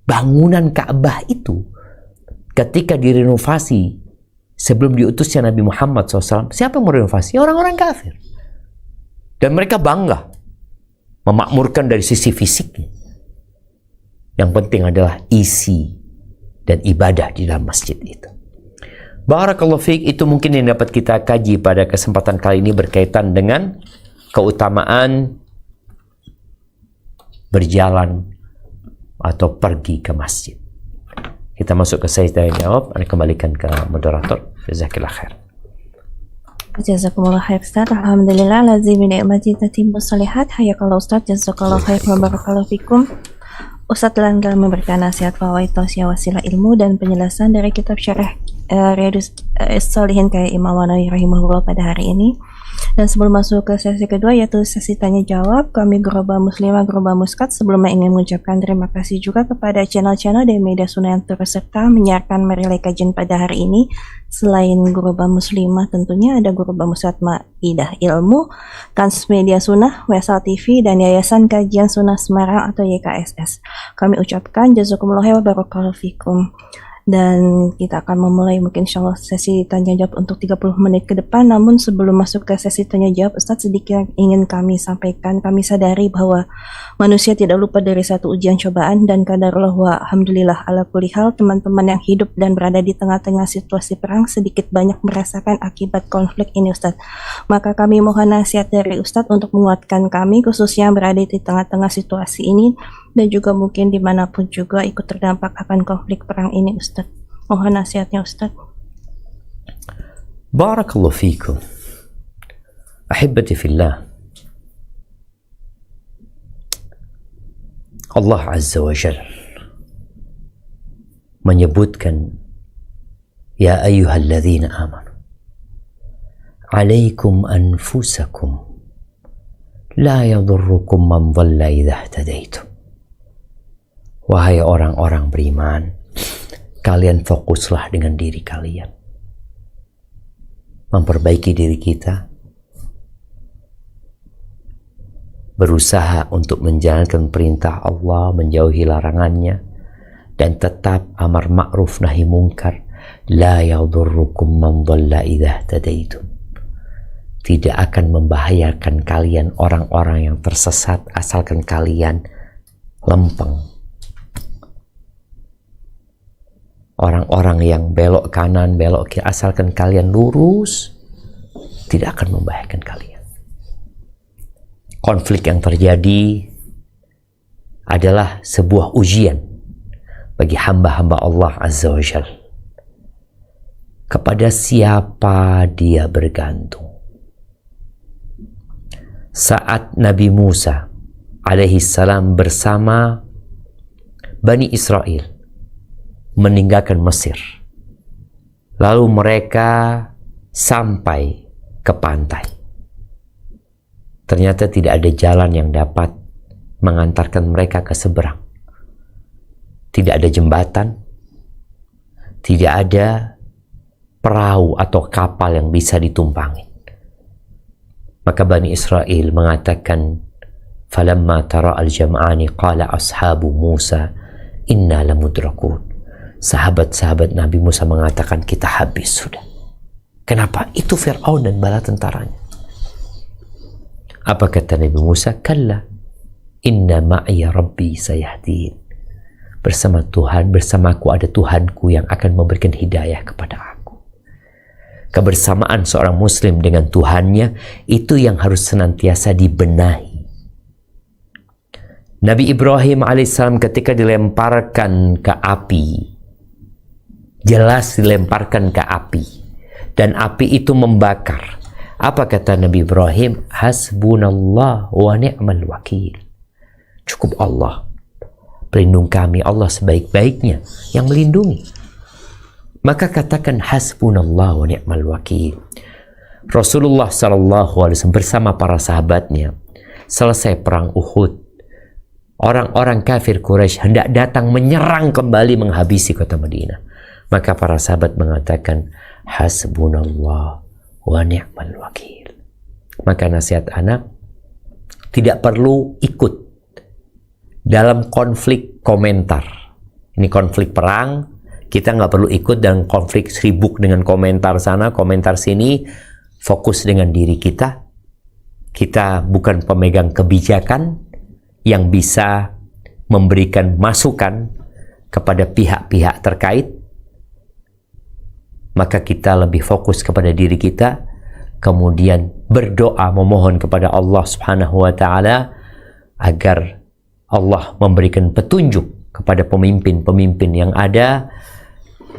Bangunan Ka'bah itu ketika direnovasi sebelum diutusnya Nabi Muhammad SAW, siapa yang mau renovasi? Orang-orang kafir. Dan mereka bangga memakmurkan dari sisi fisiknya. Yang penting adalah isi dan ibadah di dalam masjid itu. Barakallahu fiik, itu mungkin yang dapat kita kaji pada kesempatan kali ini berkaitan dengan keutamaan berjalan atau pergi ke masjid. Kita masuk ke saya tanya jawab. Anda kembalikan ke moderator. Jazakillah khair. Jazakumullah khair Ustaz. Alhamdulillah lazi bi ni'mati tatimmu shalihat. Hayakallah Ustaz, jazakallahu khair wa barakallahu fikum. Ustaz telah memberikan nasihat fawaid tausiah wasilah ilmu dan penjelasan dari kitab syarah Riyadhus Shalihin kayak Imam Nawawi rahimahullah pada hari ini. Dan sebelum masuk ke sesi kedua, yaitu sesi tanya jawab, kami Ghuraba Muslimah Ghuraba Muskat sebelumnya ingin mengucapkan terima kasih juga kepada channel-channel dan media sunnah yang turut serta menyiarkan merilai kajian pada hari ini. Selain Ghuraba Muslimah tentunya ada Ghuraba Muskat Maidah Ilmu, Kans Media Sunnah, Wesal TV, dan Yayasan Kajian Sunnah Semarang atau YKSS. Kami ucapkan jazakumullah wa barakallahu fikum. dan kita akan memulai mungkin insyaallah sesi tanya jawab untuk 30 menit ke depan. Namun sebelum masuk ke sesi tanya jawab, Ustadz, sedikit ingin kami sampaikan. Kami sadari bahwa manusia tidak lupa dari satu ujian cobaan, dan qadarullah wa alhamdulillah ala kulli hal, teman-teman yang hidup dan berada di tengah-tengah situasi perang sedikit banyak merasakan akibat konflik ini, Ustadz. Maka kami mohon nasihat dari Ustadz untuk menguatkan kami, khususnya yang berada di tengah-tengah situasi ini, dan juga mungkin dimanapun juga ikut terdampak akan konflik perang ini, Ustadz. Mohon nasihatnya, Ustadz. Barakallahu fikum. Ahibati fillah. Allah Azza wa Jalla menyebutkan, ya ayyuhalladzina amanu alaikum anfusakum la yadurrukum man dhalla idza ihtadaitum. Wahai orang-orang beriman, kalian fokuslah dengan diri kalian, memperbaiki diri kita, berusaha untuk menjalankan perintah Allah, menjauhi larangannya, dan tetap amar ma'ruf nahi mungkar. La yadurrukum man dhalla idza ihtadaitum. Tidak akan membahayakan kalian orang-orang yang tersesat asalkan kalian lempeng. Orang-orang yang belok kanan, belok kiri, asalkan kalian lurus, tidak akan membahayakan kalian. Konflik yang terjadi adalah sebuah ujian bagi hamba-hamba Allah Azza wa Jalla. Kepada siapa dia bergantung. Saat Nabi Musa alaihi salam bersama Bani Israel meninggalkan Mesir, lalu mereka sampai ke pantai. Ternyata tidak ada jalan yang dapat mengantarkan mereka ke seberang. Tidak ada jembatan, tidak ada perahu atau kapal yang bisa ditumpangi. Maka Bani Israel mengatakan, falamma tara al-jam'ani qala ashabu Musa inna lamudrakun. Sahabat-sahabat Nabi Musa mengatakan, kita habis sudah. Kenapa? Itu Fir'aun dan bala tentaranya. Apa kata Nabi Musa? Kalla inna ma'iya rabbi sayahdin. Bersama Tuhan, bersamaku ada Tuhanku yang akan memberikan hidayah kepada aku. Kebersamaan seorang muslim dengan Tuhannya itu yang harus senantiasa dibenahi. Nabi Ibrahim alaihissalam ketika dilemparkan ke api, jelas dilemparkan ke api, dan api itu membakar. Apa kata Nabi Ibrahim? Hasbunallah wa ni'mal wakil. Cukup Allah, pelindung kami, Allah sebaik-baiknya yang melindungi. Maka katakan hasbunallah wa ni'mal wakil. Rasulullah SAW bersama para sahabatnya selesai perang Uhud, orang-orang kafir Quraisy hendak datang menyerang kembali menghabisi kota Madinah. Maka para sahabat mengatakan hasbunallah wa ni'mal wakil. Maka nasihat anak, tidak perlu ikut dalam konflik komentar. Ini konflik perang, kita nggak perlu ikut dalam konflik sibuk dengan komentar sana, komentar sini. Fokus dengan diri kita. Kita bukan pemegang kebijakan yang bisa memberikan masukan kepada pihak-pihak terkait. Maka kita lebih fokus kepada diri kita, kemudian berdoa memohon kepada Allah Subhanahu wa taala agar Allah memberikan petunjuk kepada pemimpin-pemimpin yang ada,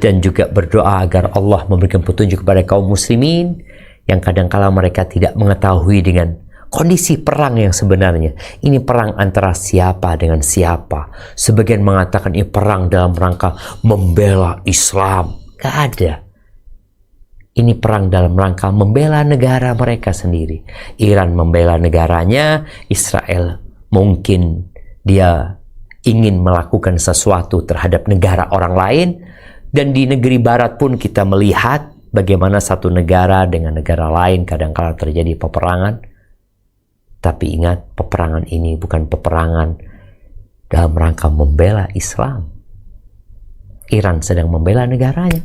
dan juga berdoa agar Allah memberikan petunjuk kepada kaum muslimin yang kadang-kala mereka tidak mengetahui dengan kondisi perang yang sebenarnya. Ini perang antara siapa dengan siapa. Sebagian mengatakan ini perang dalam rangka membela Islam. Gak ada. Ini perang dalam rangka membela negara mereka sendiri. Iran membela negaranya, Israel mungkin dia ingin melakukan sesuatu terhadap negara orang lain. Dan di negeri barat pun kita melihat bagaimana satu negara dengan negara lain kadang-kala terjadi peperangan. Tapi ingat, peperangan ini bukan peperangan dalam rangka membela Islam. Iran sedang membela negaranya.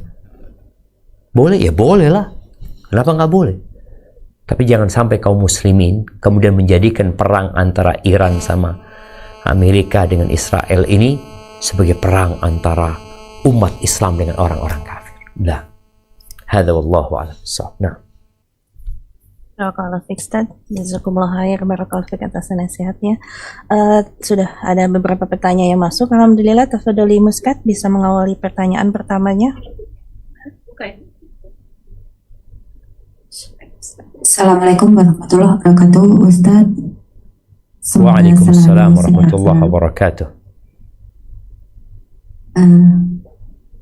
Boleh ya, boleh lah. Kenapa nggak boleh? Tapi jangan sampai kaum muslimin kemudian menjadikan perang antara Iran sama Amerika dengan Israel ini sebagai perang antara umat Islam dengan orang-orang kafir. Lah. Hadza wallahu a'lam bissawab. Nah. Barakallahu fiik Ustaz, jazakumullah khair, barakallahu fiik atas nasihatnya. Sudah ada beberapa pertanyaan yang masuk. Alhamdulillah, tafadholi Muskat bisa mengawali pertanyaan pertamanya. Oke. Assalamualaikum warahmatullahi wabarakatuh, Ustaz. Waalaikumsalam warahmatullahi wabarakatuh.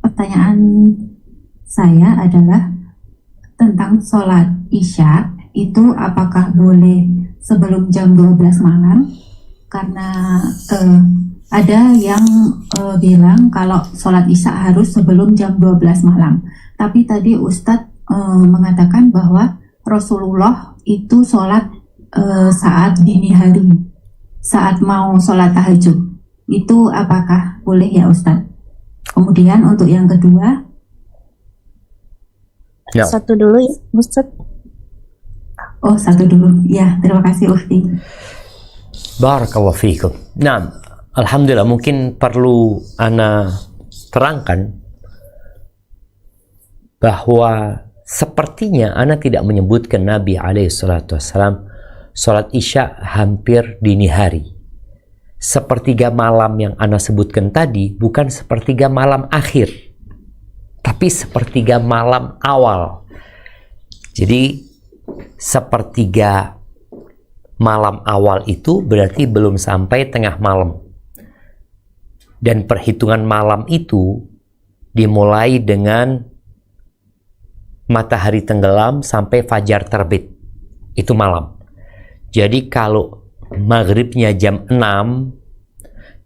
Pertanyaan saya adalah tentang sholat Isya itu apakah boleh sebelum jam 12 malam? Karena ada yang bilang kalau sholat Isya harus sebelum jam 12 malam. Tapi tadi Ustadz mengatakan bahwa Rasulullah itu sholat saat dini hari, saat mau sholat tahajud. Itu apakah boleh ya Ustadz? Kemudian untuk yang kedua, Ya. Satu dulu ya, Ustaz. oh satu dulu, ya terima kasih Ufti. Barakallahu fiikum. Nah, alhamdulillah mungkin perlu ana terangkan bahwa sepertinya ana tidak menyebutkan Nabi alaihi salatu wassalam salat Isya hampir dini hari. Sepertiga malam yang ana sebutkan tadi bukan sepertiga malam akhir, tapi sepertiga malam awal. Jadi sepertiga malam awal itu berarti belum sampai tengah malam. Dan perhitungan malam itu dimulai dengan matahari tenggelam sampai fajar terbit. Itu malam. Jadi kalau maghribnya jam 6,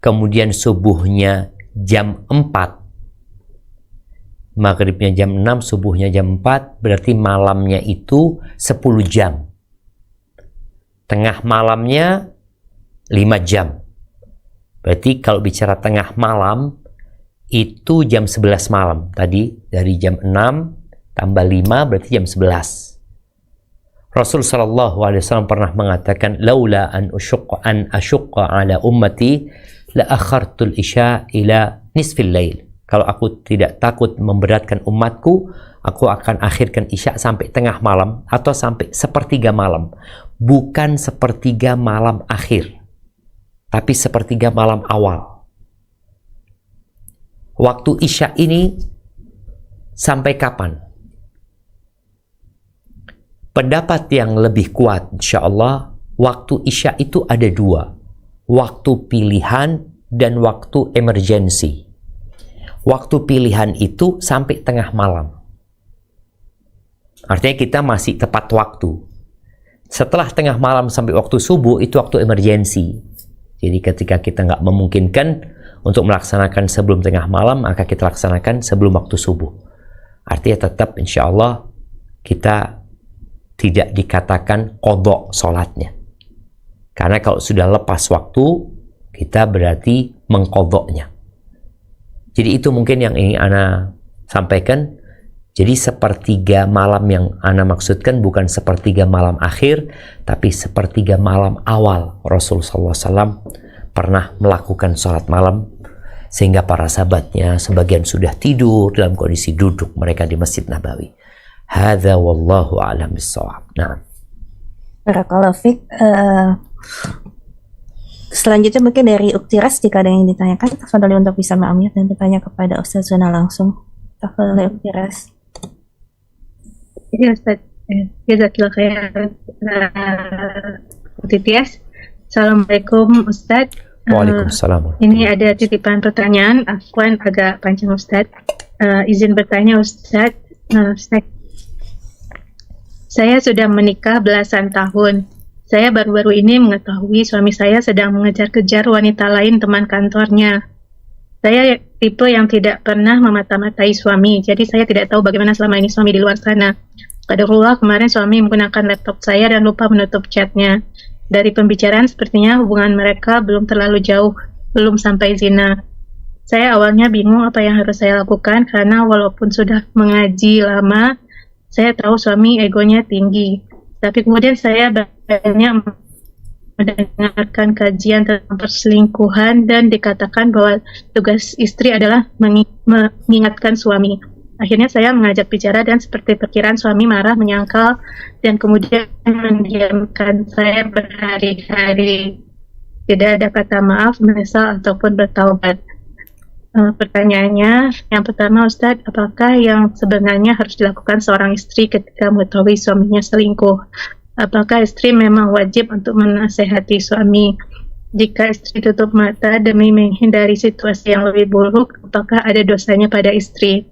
kemudian subuhnya jam 4, maghribnya jam 6, subuhnya jam 4, berarti malamnya itu 10 jam. Tengah malamnya 5 jam. Berarti kalau bicara tengah malam, itu jam 11 malam. Tadi dari jam 6 tambah 5 berarti jam 11. Rasul sallallahu alaihi wasallam pernah mengatakan, "Laula an asyqa ala ummati la akhartul isya ila nisfil lail." Kalau aku tidak takut memberatkan umatku, aku akan akhirkan Isya sampai tengah malam atau sampai sepertiga malam. Bukan sepertiga malam akhir, tapi sepertiga malam awal. Waktu Isya ini sampai kapan? Pendapat yang lebih kuat, insya Allah, waktu Isya itu ada dua. Waktu pilihan dan waktu emergensi. Waktu pilihan itu sampai tengah malam. Artinya kita masih tepat waktu. Setelah tengah malam sampai waktu subuh, itu waktu emergensi. Jadi ketika kita nggak memungkinkan untuk melaksanakan sebelum tengah malam, maka kita laksanakan sebelum waktu subuh. Artinya tetap insya Allah kita tidak dikatakan qadha sholatnya. Karena kalau sudah lepas waktu, kita berarti mengqadhanya. Jadi itu mungkin yang ingin ana sampaikan. Jadi sepertiga malam yang ana maksudkan bukan sepertiga malam akhir, tapi sepertiga malam awal. Rasulullah SAW pernah melakukan sholat malam sehingga para sahabatnya sebagian sudah tidur dalam kondisi duduk mereka di Masjid Nabawi. Hadza wallahu a'lam bissawab. Nah. Barakallahu fiik. Selanjutnya mungkin dari Uktiras, jika ada yang ditanyakan, tafadhali untuk bisa mengambil dan bertanya kepada Ustaz Zuna langsung. Tafadhali Uktiras. Ya Ustaz, jazakallahu khairan. Uktiras. Assalamualaikum Ustaz. Waalaikumsalam. Ini ada titipan pertanyaan, afwan agak panjang Ustaz. Izin bertanya Ustaz. Saya sudah menikah belasan tahun. Saya baru-baru ini mengetahui suami saya sedang mengejar-kejar wanita lain teman kantornya. Saya tipe yang tidak pernah memata-matai suami, jadi saya tidak tahu bagaimana selama ini suami di luar sana. Qadarullah, kemarin suami menggunakan laptop saya dan lupa menutup chatnya. Dari pembicaraan sepertinya hubungan mereka belum terlalu jauh, belum sampai zina. Saya awalnya bingung apa yang harus saya lakukan karena walaupun sudah mengaji lama, saya tahu suami egonya tinggi. Tapi kemudian saya banyak mendengarkan kajian tentang perselingkuhan dan dikatakan bahwa tugas istri adalah mengingatkan suami. Akhirnya saya mengajak bicara dan seperti perkiraan suami marah, menyangkal, dan kemudian mendiamkan saya berhari-hari. Tidak ada kata maaf, menyesal, ataupun bertaubat. Pertanyaannya, yang pertama Ustadz, apakah yang sebenarnya harus dilakukan seorang istri ketika mengetahui suaminya selingkuh? Apakah istri memang wajib untuk menasehati suami? Jika istri tutup mata demi menghindari situasi yang lebih buruk, apakah ada dosanya pada istri?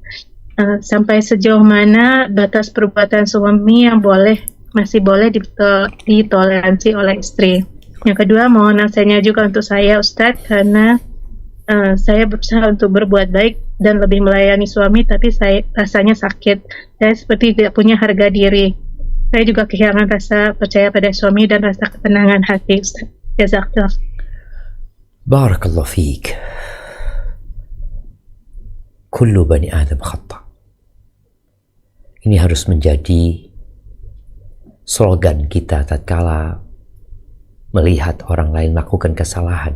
Sampai sejauh mana batas perbuatan suami yang masih boleh ditoleransi oleh istri? Yang kedua, mohon nasihatnya juga untuk saya Ustadz, karena saya berusaha untuk berbuat baik dan lebih melayani suami, tapi rasanya sakit. Saya seperti tidak punya harga diri. Saya juga kehilangan rasa percaya pada suami dan rasa ketenangan hati. Jazakallah. Barakallahu fiik. Kullu bani Adam khata'. Ini harus menjadi slogan kita tatkala melihat orang lain melakukan kesalahan.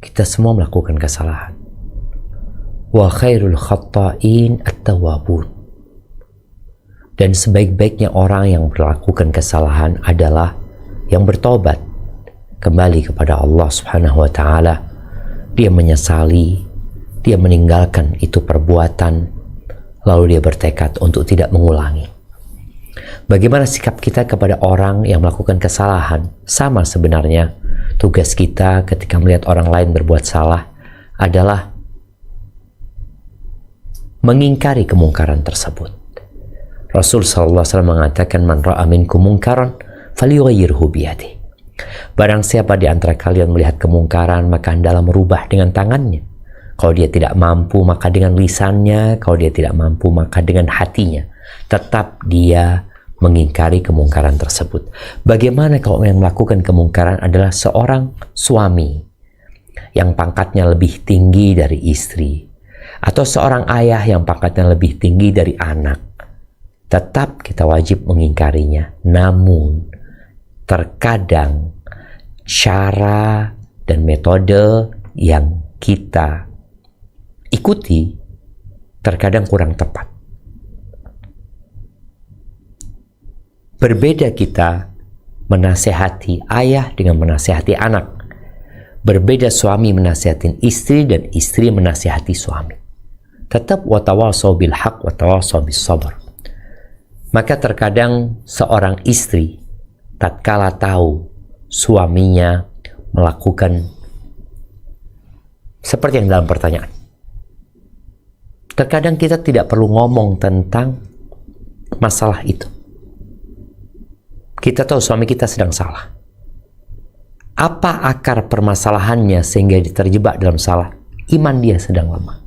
Kita semua melakukan kesalahan. Wa khairul khatta'in at-tawwabun. Dan sebaik-baiknya orang yang melakukan kesalahan adalah yang bertobat kembali kepada Allah Subhanahu wa taala. Dia menyesali, dia meninggalkan itu perbuatan, lalu dia bertekad untuk tidak mengulangi. Bagaimana sikap kita kepada orang yang melakukan kesalahan? Sama sebenarnya. Tugas kita ketika melihat orang lain berbuat salah adalah mengingkari kemungkaran tersebut. Rasul sallallahu alaihi wasallam mengatakan, "Man ra'a minkum munkaran falyughayyirhu biyadihi." Barang siapa di antara kalian melihat kemungkaran, maka hendaklah merubah dengan tangannya. Kalau dia tidak mampu, maka dengan lisannya. Kalau dia tidak mampu, maka dengan hatinya. Tetap dia mengingkari kemungkaran tersebut. Bagaimana kalau yang melakukan kemungkaran adalah seorang suami yang pangkatnya lebih tinggi dari istri, atau seorang ayah yang pangkatnya lebih tinggi dari anak? Tetap kita wajib mengingkarinya. Namun terkadang cara dan metode yang kita ikuti terkadang kurang tepat. Berbeda kita menasehati ayah dengan menasehati anak. Berbeda suami menasehati istri dan istri menasehati suami. Tetap watawasau bil haq watawasau bis sabr. Maka terkadang seorang istri tatkala tahu suaminya melakukan seperti yang dalam pertanyaan, terkadang kita tidak perlu ngomong tentang masalah itu. Kita tahu suami kita sedang salah. Apa akar permasalahannya sehingga terjebak dalam salah? Iman dia sedang lemah.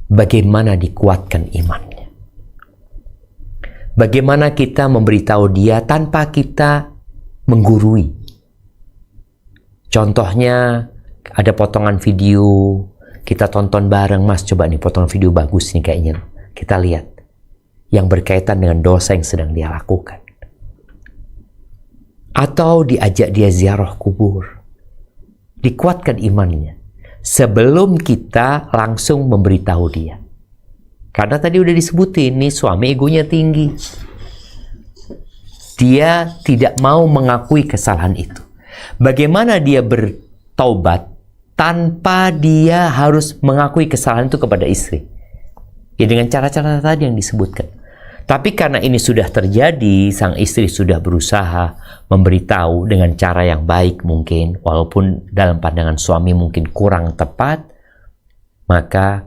Bagaimana dikuatkan imannya? Bagaimana kita memberitahu dia tanpa kita menggurui? Contohnya, ada potongan video, kita tonton bareng, "Mas, coba nih potongan video bagus nih kayaknya." Kita lihat yang berkaitan dengan dosa yang sedang dia lakukan. Atau diajak dia ziarah kubur. Dikuatkan imannya sebelum kita langsung memberitahu dia. Karena tadi udah disebutin nih, suami egonya tinggi. Dia tidak mau mengakui kesalahan itu. Bagaimana dia bertaubat tanpa dia harus mengakui kesalahan itu kepada istri? Ya dengan cara-cara tadi yang disebutkan. Tapi karena ini sudah terjadi, sang istri sudah berusaha memberitahu dengan cara yang baik mungkin, walaupun dalam pandangan suami mungkin kurang tepat, maka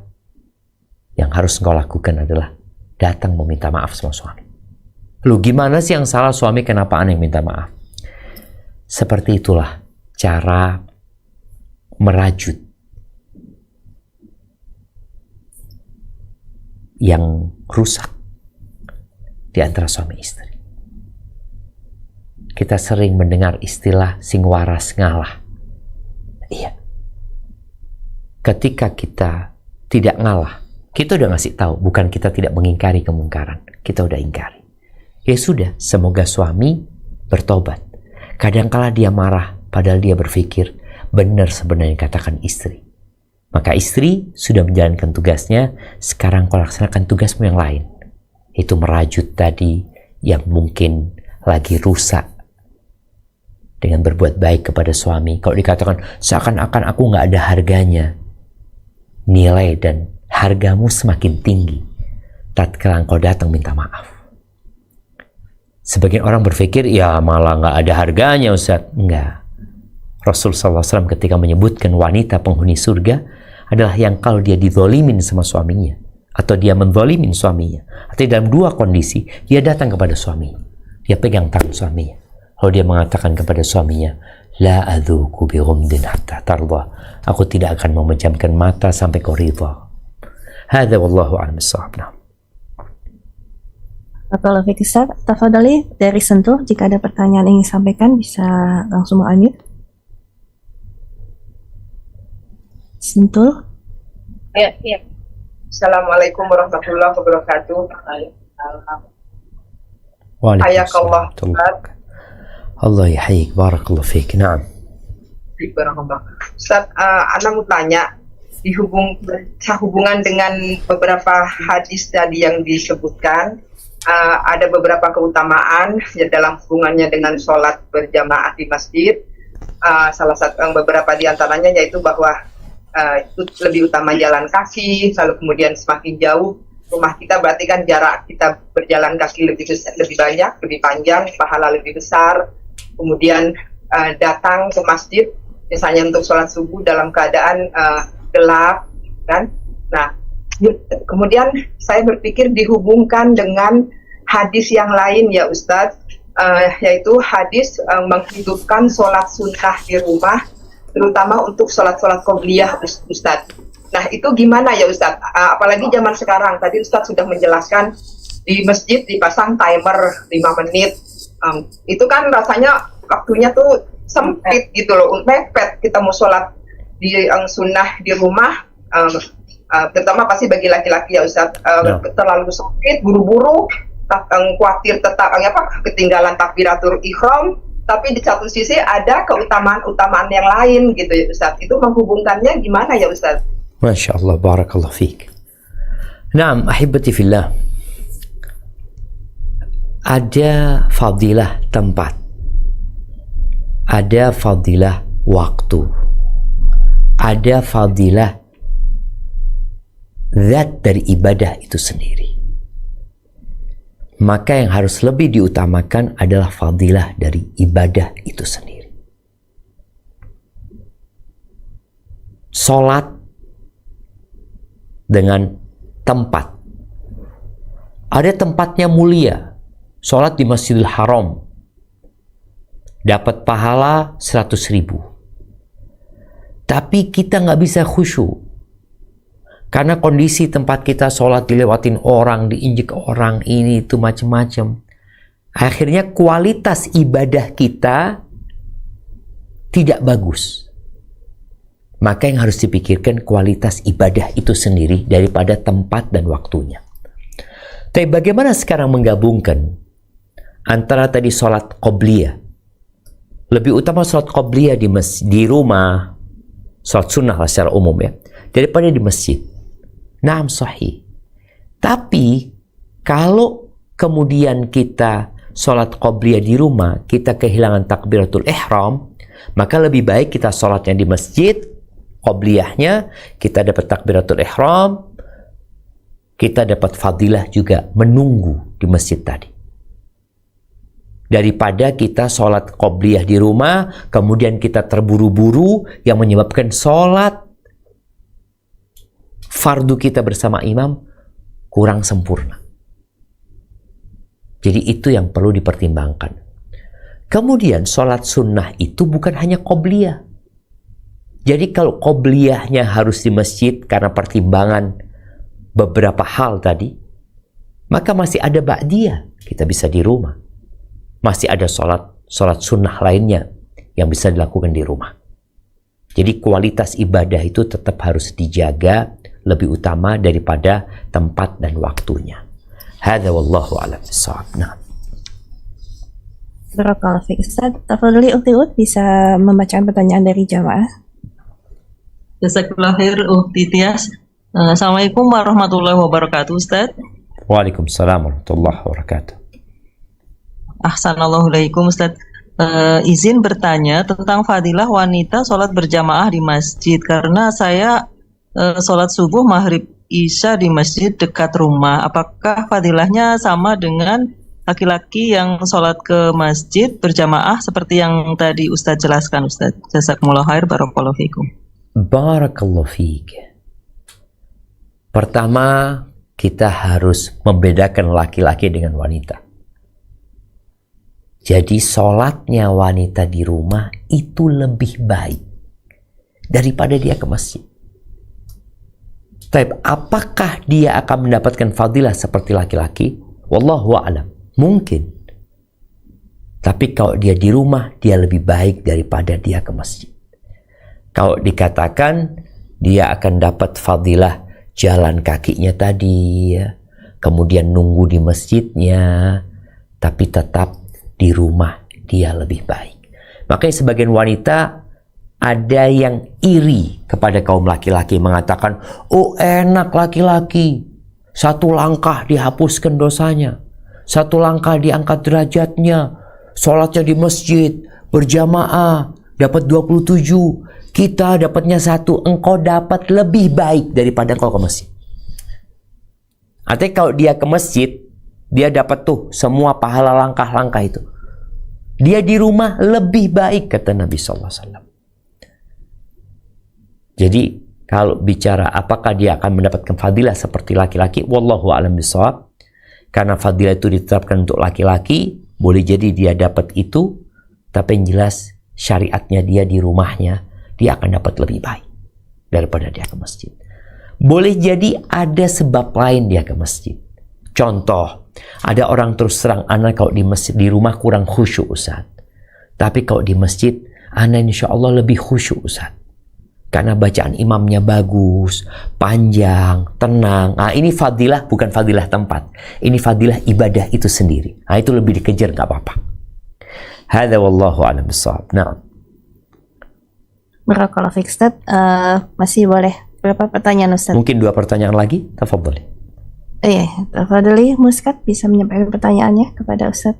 yang harus engkau lakukan adalah datang meminta maaf sama suami. Lu gimana sih yang salah suami, kenapa aneh minta maaf? Seperti itulah cara merajut yang rusak di antara suami istri. Kita sering mendengar istilah sing waras ngalah. Iya. ketika kita tidak ngalah, kita udah ngasih tahu, bukan kita tidak mengingkari kemungkaran, kita udah ingkari. Ya sudah, semoga suami bertobat. Kadangkala dia marah, padahal dia berpikir benar sebenarnya katakan istri. Maka istri sudah menjalankan tugasnya, sekarang kau laksanakan tugasmu yang lain. Itu merajut tadi yang mungkin lagi rusak dengan berbuat baik kepada suami. Kalau dikatakan seakan-akan aku nggak ada harganya, nilai dan hargamu semakin tinggi tatkala engkau datang minta maaf. Sebagian orang berpikir, ya malah nggak ada harganya Ustaz. Enggak. Rasul SAW ketika menyebutkan wanita penghuni surga adalah yang kalau dia dizolimin sama suaminya, atau dia menzolimin suaminya, atau dalam dua kondisi, dia datang kepada suaminya, dia pegang tangan suaminya, lalu dia mengatakan kepada suaminya, La adzuku bi ghumdin hatta tarda. Aku tidak akan memejamkan mata sampai kau ridha. Hadza wallahu a'lam bissawab. Kalau Fikisar, tafadhali dari Sentul, jika ada pertanyaan yang ingin disampaikan bisa langsung unmute. Sentul. Iya. Assalamualaikum warahmatullahi wabarakatuh. Hayakallah. Allah yahyiq, barakallahu fiik. Naam. Ustaz, Ana mau tanya hubungan dengan beberapa hadis tadi yang disebutkan. Ada beberapa keutamaan ya, dalam hubungannya dengan sholat berjamaah di masjid. Salah satu beberapa diantaranya yaitu bahwa itu lebih utama jalan kaki, lalu kemudian semakin jauh rumah kita berarti kan jarak kita berjalan kaki lebih banyak, lebih panjang, pahala lebih besar. Kemudian datang ke masjid misalnya untuk sholat subuh dalam keadaan gelap, kan? Nah, kemudian saya berpikir dihubungkan dengan hadis yang lain ya Ustadz, yaitu hadis menghidupkan sholat sunnah di rumah, terutama untuk sholat-sholat qobliyah Ustadz. Nah itu gimana ya Ustadz? Apalagi zaman sekarang, tadi Ustadz sudah menjelaskan di masjid dipasang timer 5 menit. Itu kan rasanya waktunya tuh sempit gitu loh, mepet kita mau sholat di sunnah di rumah. Terutama pasti bagi laki-laki ya Ustaz, terlalu sempit, buru-buru, khawatir tetap ketinggalan takbiratul ihram, tapi di satu sisi ada keutamaan-keutamaan yang lain gitu ya Ustaz. Itu menghubungkannya gimana ya Ustaz? Masya Allah, barakallahu fiik. Naam, ahibati fillah. Ada fadilah tempat, ada fadilah waktu, ada fadilah zat dari ibadah itu sendiri. Maka yang harus lebih diutamakan adalah fadilah dari ibadah itu sendiri. Salat dengan tempat. Ada tempatnya mulia. Salat di Masjidil Haram dapat pahala 100.000. Tapi kita nggak bisa khusyuk. Karena kondisi tempat kita sholat dilewatin orang, diinjek orang, ini itu macam-macam. Akhirnya kualitas ibadah kita tidak bagus. Maka yang harus dipikirkan kualitas ibadah itu sendiri daripada tempat dan waktunya. Tapi bagaimana sekarang menggabungkan antara tadi sholat qobliyah? Lebih utama sholat qobliyah di rumah, sholat sunnah lah secara umum ya, daripada di masjid. Naam sahih. Tapi kalau kemudian kita sholat qobliyah di rumah, kita kehilangan takbiratul ihram, maka lebih baik kita sholatnya di masjid, qobliyahnya, kita dapat takbiratul ihram, kita dapat fadilah juga menunggu di masjid tadi. Daripada kita sholat qobliyah di rumah, kemudian kita terburu-buru yang menyebabkan sholat fardu kita bersama imam kurang sempurna. Jadi itu yang perlu dipertimbangkan. Kemudian sholat sunnah itu bukan hanya qobliyah. Jadi kalau qobliyahnya harus di masjid karena pertimbangan beberapa hal tadi, maka masih ada ba'diyah, kita bisa di rumah. Masih ada sholat sunnah lainnya yang bisa dilakukan di rumah. Jadi kualitas ibadah itu tetap harus dijaga lebih utama daripada tempat dan waktunya. Hadza wallahu a'lam bissawab. Nah. Barakallahu fiik. Ustaz, tafadhali Ukhti Ut bisa membacakan pertanyaan dari jamaah. Jazakallahu khair Ukhti Tias. Assalamualaikum warahmatullahi wabarakatuh Ustaz. Waalaikumsalam warahmatullahi wabarakatuh. Ahsanallahu alaikum Ustaz. Izin bertanya tentang fadilah wanita sholat berjamaah di masjid, karena saya sholat subuh, maghrib, isya di masjid dekat rumah. Apakah fadilahnya sama dengan laki-laki yang sholat ke masjid berjamaah seperti yang tadi Ustaz jelaskan Ustaz? Jazakumullahu khair, barakallahu fikum. Barakallahu fiik. Pertama, kita harus membedakan laki-laki dengan wanita. Jadi sholatnya wanita di rumah itu lebih baik daripada dia ke masjid. Tapi apakah dia akan mendapatkan fadilah seperti laki-laki? Wallahu a'lam. Mungkin. Tapi kalau dia di rumah, dia lebih baik daripada dia ke masjid. Kalau dikatakan dia akan dapat fadilah jalan kakinya tadi, ya, kemudian nunggu di masjidnya, tapi tetap di rumah dia lebih baik. Makanya sebagian wanita ada yang iri kepada kaum laki-laki, mengatakan, oh enak laki-laki, satu langkah dihapuskan dosanya, satu langkah diangkat derajatnya, sholatnya di masjid berjamaah dapat 27, kita dapatnya 1, engkau dapat lebih baik daripada engkau ke masjid. Artinya kalau dia ke masjid, dia dapat tuh semua pahala langkah-langkah itu. Dia di rumah lebih baik, kata Nabi SAW. Jadi kalau bicara apakah dia akan mendapatkan fadilah seperti laki-laki, wallahu a'lam bishawab. Karena fadilah itu ditetapkan untuk laki-laki, boleh jadi dia dapat itu, tapi yang jelas syariatnya dia di rumahnya, dia akan dapat lebih baik daripada dia ke masjid. Boleh jadi ada sebab lain dia ke masjid. Contoh, ada orang terus terang, anak kalau di masjid, di rumah kurang khusyuk Ustaz. Tapi kalau di masjid, anak insya Allah lebih khusyuk Ustaz. Karena bacaan imamnya bagus, panjang, tenang. Nah, ini fadilah, bukan fadilah tempat. Ini fadilah ibadah itu sendiri. Nah, itu lebih dikejar, nggak apa-apa. Hadza wallahu a'lam bishawab. Nah. Barakallahu fiik Ustaz. Masih boleh berapa pertanyaan Ustaz? Mungkin 2 pertanyaan lagi. Tafadhali. Iya, tafadhali Muskat bisa menyampaikan pertanyaannya kepada Ustaz.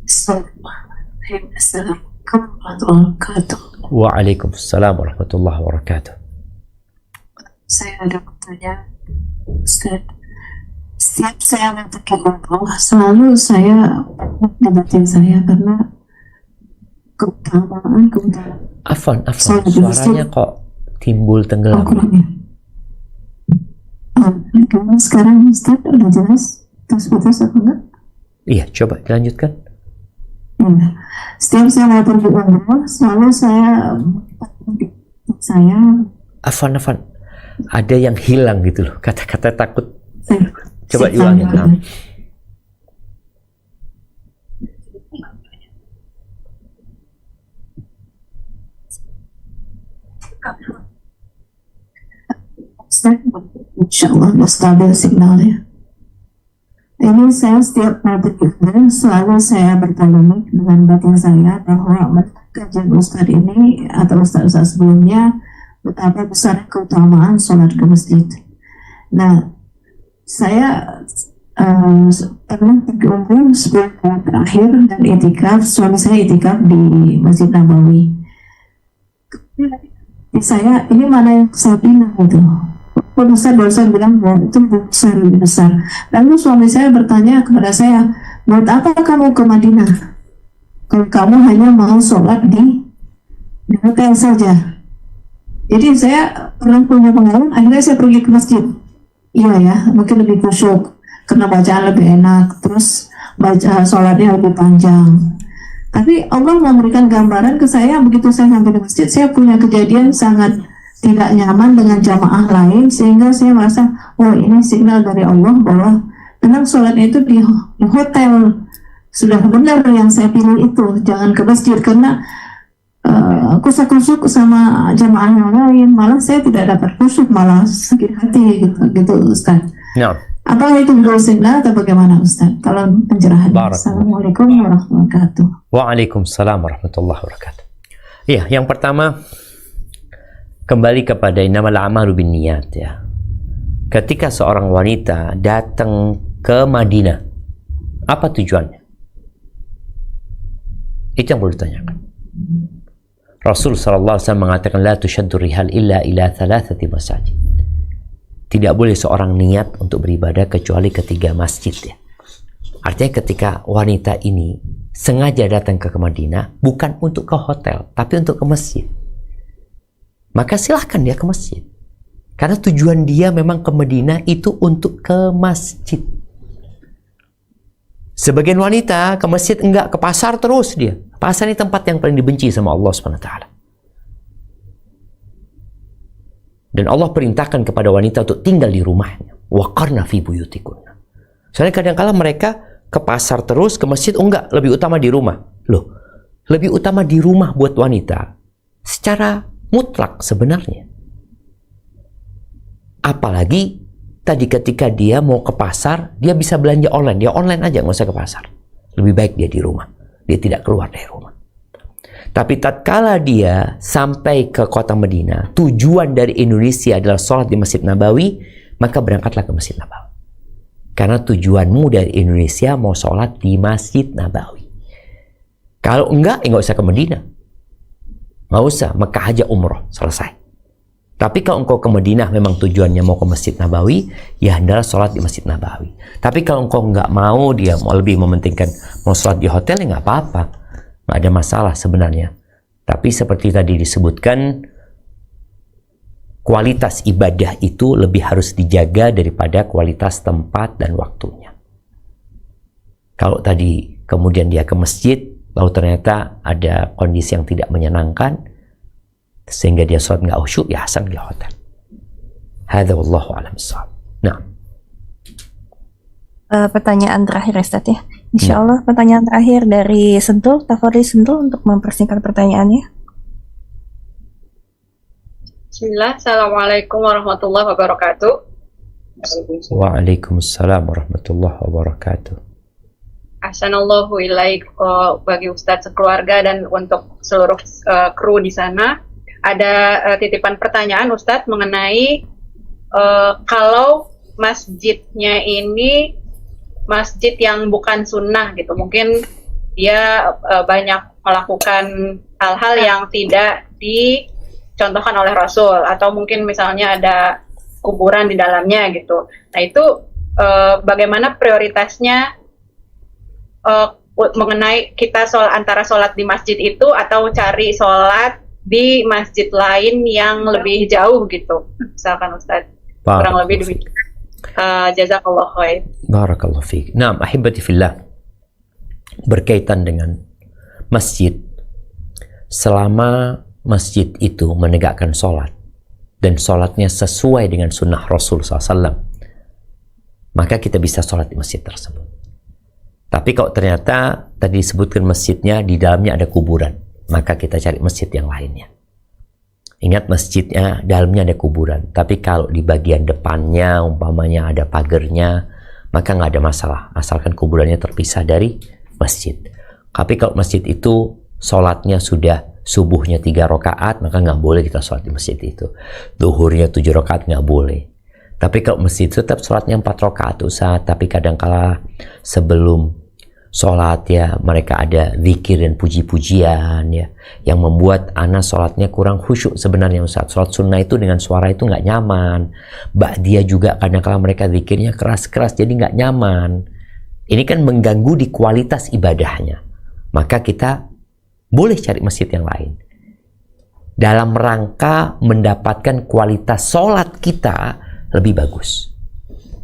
Assalamualaikum warahmatullahi wabarakatuh. Waalaikumsalam warahmatullahi wabarakatuh. Saya ada pertanyaan, Ustaz. Setiap saya mengatakan Allah, selalu saya debatin saya karena keutamaan. Afwan, suaranya kok timbul tenggelam. Sekarang Ustaz udah jelas putus apa enggak? Iya, coba dilanjutkan. Ya. Setiap saya mau pergi umroh, selalu saya Afwan, ada yang hilang gitu loh, kata-kata takut. Coba diulangin. Insya Allah udah stabil signalnya. Ini saya setiap mau berpikir selalu saya berpolemik dengan batin saya bahwa kajian Ustadz ini atau Ustadz sebelumnya betapa besar keutamaan sholat ke masjid. Nah, saya pernah pergi umroh 10 tahun terakhir dan itikaf, suami saya itikaf di Masjid Nabawi. Saya ini mana yang saya pindah gitu. Dosa bilang bahwa itu lebih besar. Lalu suami saya bertanya kepada saya, buat apa kamu ke Madinah kalau kamu hanya mau sholat di hotel saja? Jadi saya pernah punya pengalaman, akhirnya saya pergi ke masjid. Iya ya, mungkin lebih khusyuk karena bacaan lebih enak, terus baca sholatnya lebih panjang. Tapi Allah memberikan gambaran ke saya, begitu saya sampai di masjid, saya punya kejadian sangat tidak nyaman dengan jamaah lain, sehingga saya merasa, oh ini signal dari Allah bahwa memang sholatnya itu di hotel. Sudah benar yang saya pilih itu, jangan ke masjid, karena kusyuk sama jamaah yang lain, malah saya tidak dapat kusyuk, malah sakit hati gitu Ustaz. Nah, Apakah itu dosa atau bagaimana Ustaz? Kalau pencerahan. Assalamualaikum warahmatullahi wabarakatuh. Waalaikumsalam warahmatullahi wabarakatuh. Iya, yang pertama kembali kepada innamal a'malu binniyat ya. Ketika seorang wanita datang ke Madinah, apa tujuannya? Itu yang perlu ditanyakan. Rasul sallallahu alaihi wasallam mengatakan la tushaddu rihal illa ila thalathati masajid. Tidak boleh seorang niat untuk beribadah kecuali ke 3 masjid ya. Artinya ketika wanita ini sengaja datang ke Madinah bukan untuk ke hotel, tapi untuk ke masjid. Maka silahkan dia ke masjid. Karena tujuan dia memang ke Madinah itu untuk ke masjid. Sebagian wanita ke masjid enggak, ke pasar terus dia. Pasar ini tempat yang paling dibenci sama Allah SWT. Dan Allah perintahkan kepada wanita untuk tinggal di rumahnya. Waqarna fi buyutikunna. Soalnya kadang-kala mereka ke pasar terus, ke masjid, enggak, lebih utama di rumah. Loh, lebih utama di rumah buat wanita secara mutlak sebenarnya. Apalagi tadi ketika dia mau ke pasar, dia bisa belanja online. Dia online aja, nggak usah ke pasar. Lebih baik dia di rumah. Dia tidak keluar dari rumah. Tapi tatkala dia sampai ke kota Madinah, tujuan dari Indonesia adalah sholat di Masjid Nabawi, maka berangkatlah ke Masjid Nabawi. Karena tujuanmu dari Indonesia mau sholat di Masjid Nabawi. Kalau enggak, nggak usah ke Madinah. Nggak usah, Mekah aja umroh, selesai. Tapi kalau engkau ke Madinah memang tujuannya mau ke Masjid Nabawi, ya hendaklah sholat di Masjid Nabawi. Tapi kalau engkau nggak mau, dia mau lebih mementingkan mau sholat di hotel, ya nggak apa-apa. Nggak ada masalah sebenarnya. Tapi seperti tadi disebutkan, kualitas ibadah itu lebih harus dijaga daripada kualitas tempat dan waktunya. Kalau tadi kemudian dia ke masjid, lalu ternyata ada kondisi yang tidak menyenangkan, sehingga dia sholat nggak khusyuk, ya hasan di hotel. Hadza wallahu a'lam bissawab. Nah, pertanyaan terakhir Ustaz ya. Insya Allah pertanyaan terakhir dari Sentul, Tafadhol Sentul untuk mempersingkat pertanyaannya. Bismillah, Assalamualaikum warahmatullahi wabarakatuh. Waalaikumsalam warahmatullahi wabarakatuh. Ahsanallahu ilaik bagi Ustadz sekeluarga dan untuk seluruh kru di sana. Ada titipan pertanyaan Ustadz mengenai kalau masjidnya ini masjid yang bukan sunnah gitu, mungkin dia banyak melakukan hal-hal yang tidak dicontohkan oleh Rasul, atau mungkin misalnya ada kuburan di dalamnya gitu. Nah itu bagaimana prioritasnya mengenai kita antara sholat di masjid itu atau cari sholat di masjid lain yang lebih jauh gitu, misalkan Ustadz. Kurang lebih demikian. Jazakallah khair. Barakallahu fiik. Naam, ahibati fillah. Berkaitan dengan masjid, selama masjid itu menegakkan sholat dan sholatnya sesuai dengan sunnah Rasul SAW, maka kita bisa sholat di masjid tersebut. Tapi kalau ternyata tadi disebutkan masjidnya di dalamnya ada kuburan, maka kita cari masjid yang lainnya. Ingat, masjidnya dalamnya ada kuburan, tapi kalau di bagian depannya umpamanya ada pagernya, maka nggak ada masalah, asalkan kuburannya terpisah dari masjid. Tapi kalau masjid itu sholatnya sudah subuhnya 3 rakaat, maka nggak boleh kita sholat di masjid itu. Duhurnya 7 rakaat nggak boleh. Tapi kalau masjid tetap sholatnya 4 rakaat Ustaz, tapi kadangkala sebelum sholat ya mereka ada zikir dan puji-pujian ya, yang membuat anak sholatnya kurang khusyuk sebenarnya Ustaz. Sholat sunnah itu dengan suara itu nggak nyaman. Ba'diyah juga kadang-kala mereka zikirnya keras-keras, jadi nggak nyaman. Ini kan mengganggu di kualitas ibadahnya. Maka kita boleh cari masjid yang lain dalam rangka mendapatkan kualitas sholat kita lebih bagus.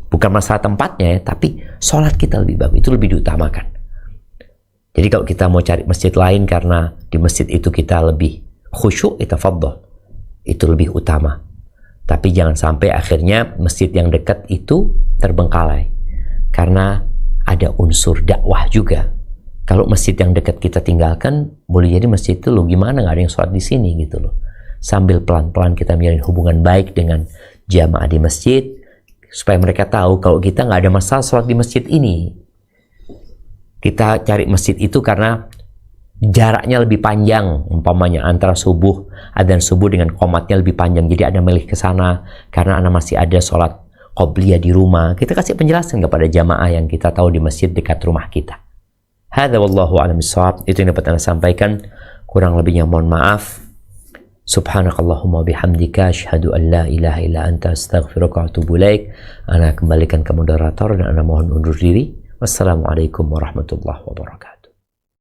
Bukan masalah tempatnya ya, tapi sholat kita lebih bagus, itu lebih diutamakan. Jadi kalau kita mau cari masjid lain karena di masjid itu kita lebih khusyuk, tafadhol, itu lebih utama. Tapi jangan sampai akhirnya masjid yang dekat itu terbengkalai karena ada unsur dakwah juga. Kalau masjid yang dekat kita tinggalkan, boleh jadi masjid itu loh gimana nggak ada yang sholat di sini gitu loh. Sambil pelan-pelan kita menjalin hubungan baik dengan jamaah di masjid, supaya mereka tahu kalau kita nggak ada masalah sholat di masjid ini. Kita cari masjid itu karena jaraknya lebih panjang, umpamanya antara subuh, adzan subuh dengan qomatnya lebih panjang. Jadi Anda milih ke sana karena Anda masih ada sholat qobliyah di rumah. Kita kasih penjelasan kepada jamaah yang kita tahu di masjid dekat rumah kita. Hadza wallahu a'lam bishawab. Itu yang dapat Anda sampaikan. Kurang lebihnya mohon maaf. Subhanakallahumma bihamdika asyhadu an la ilaha illa anta astaghfiruka wa atubu ilaik. Ana kembalikan ke moderator dan Anda mohon undur diri. Wassalamualaikum warahmatullahi wabarakatuh.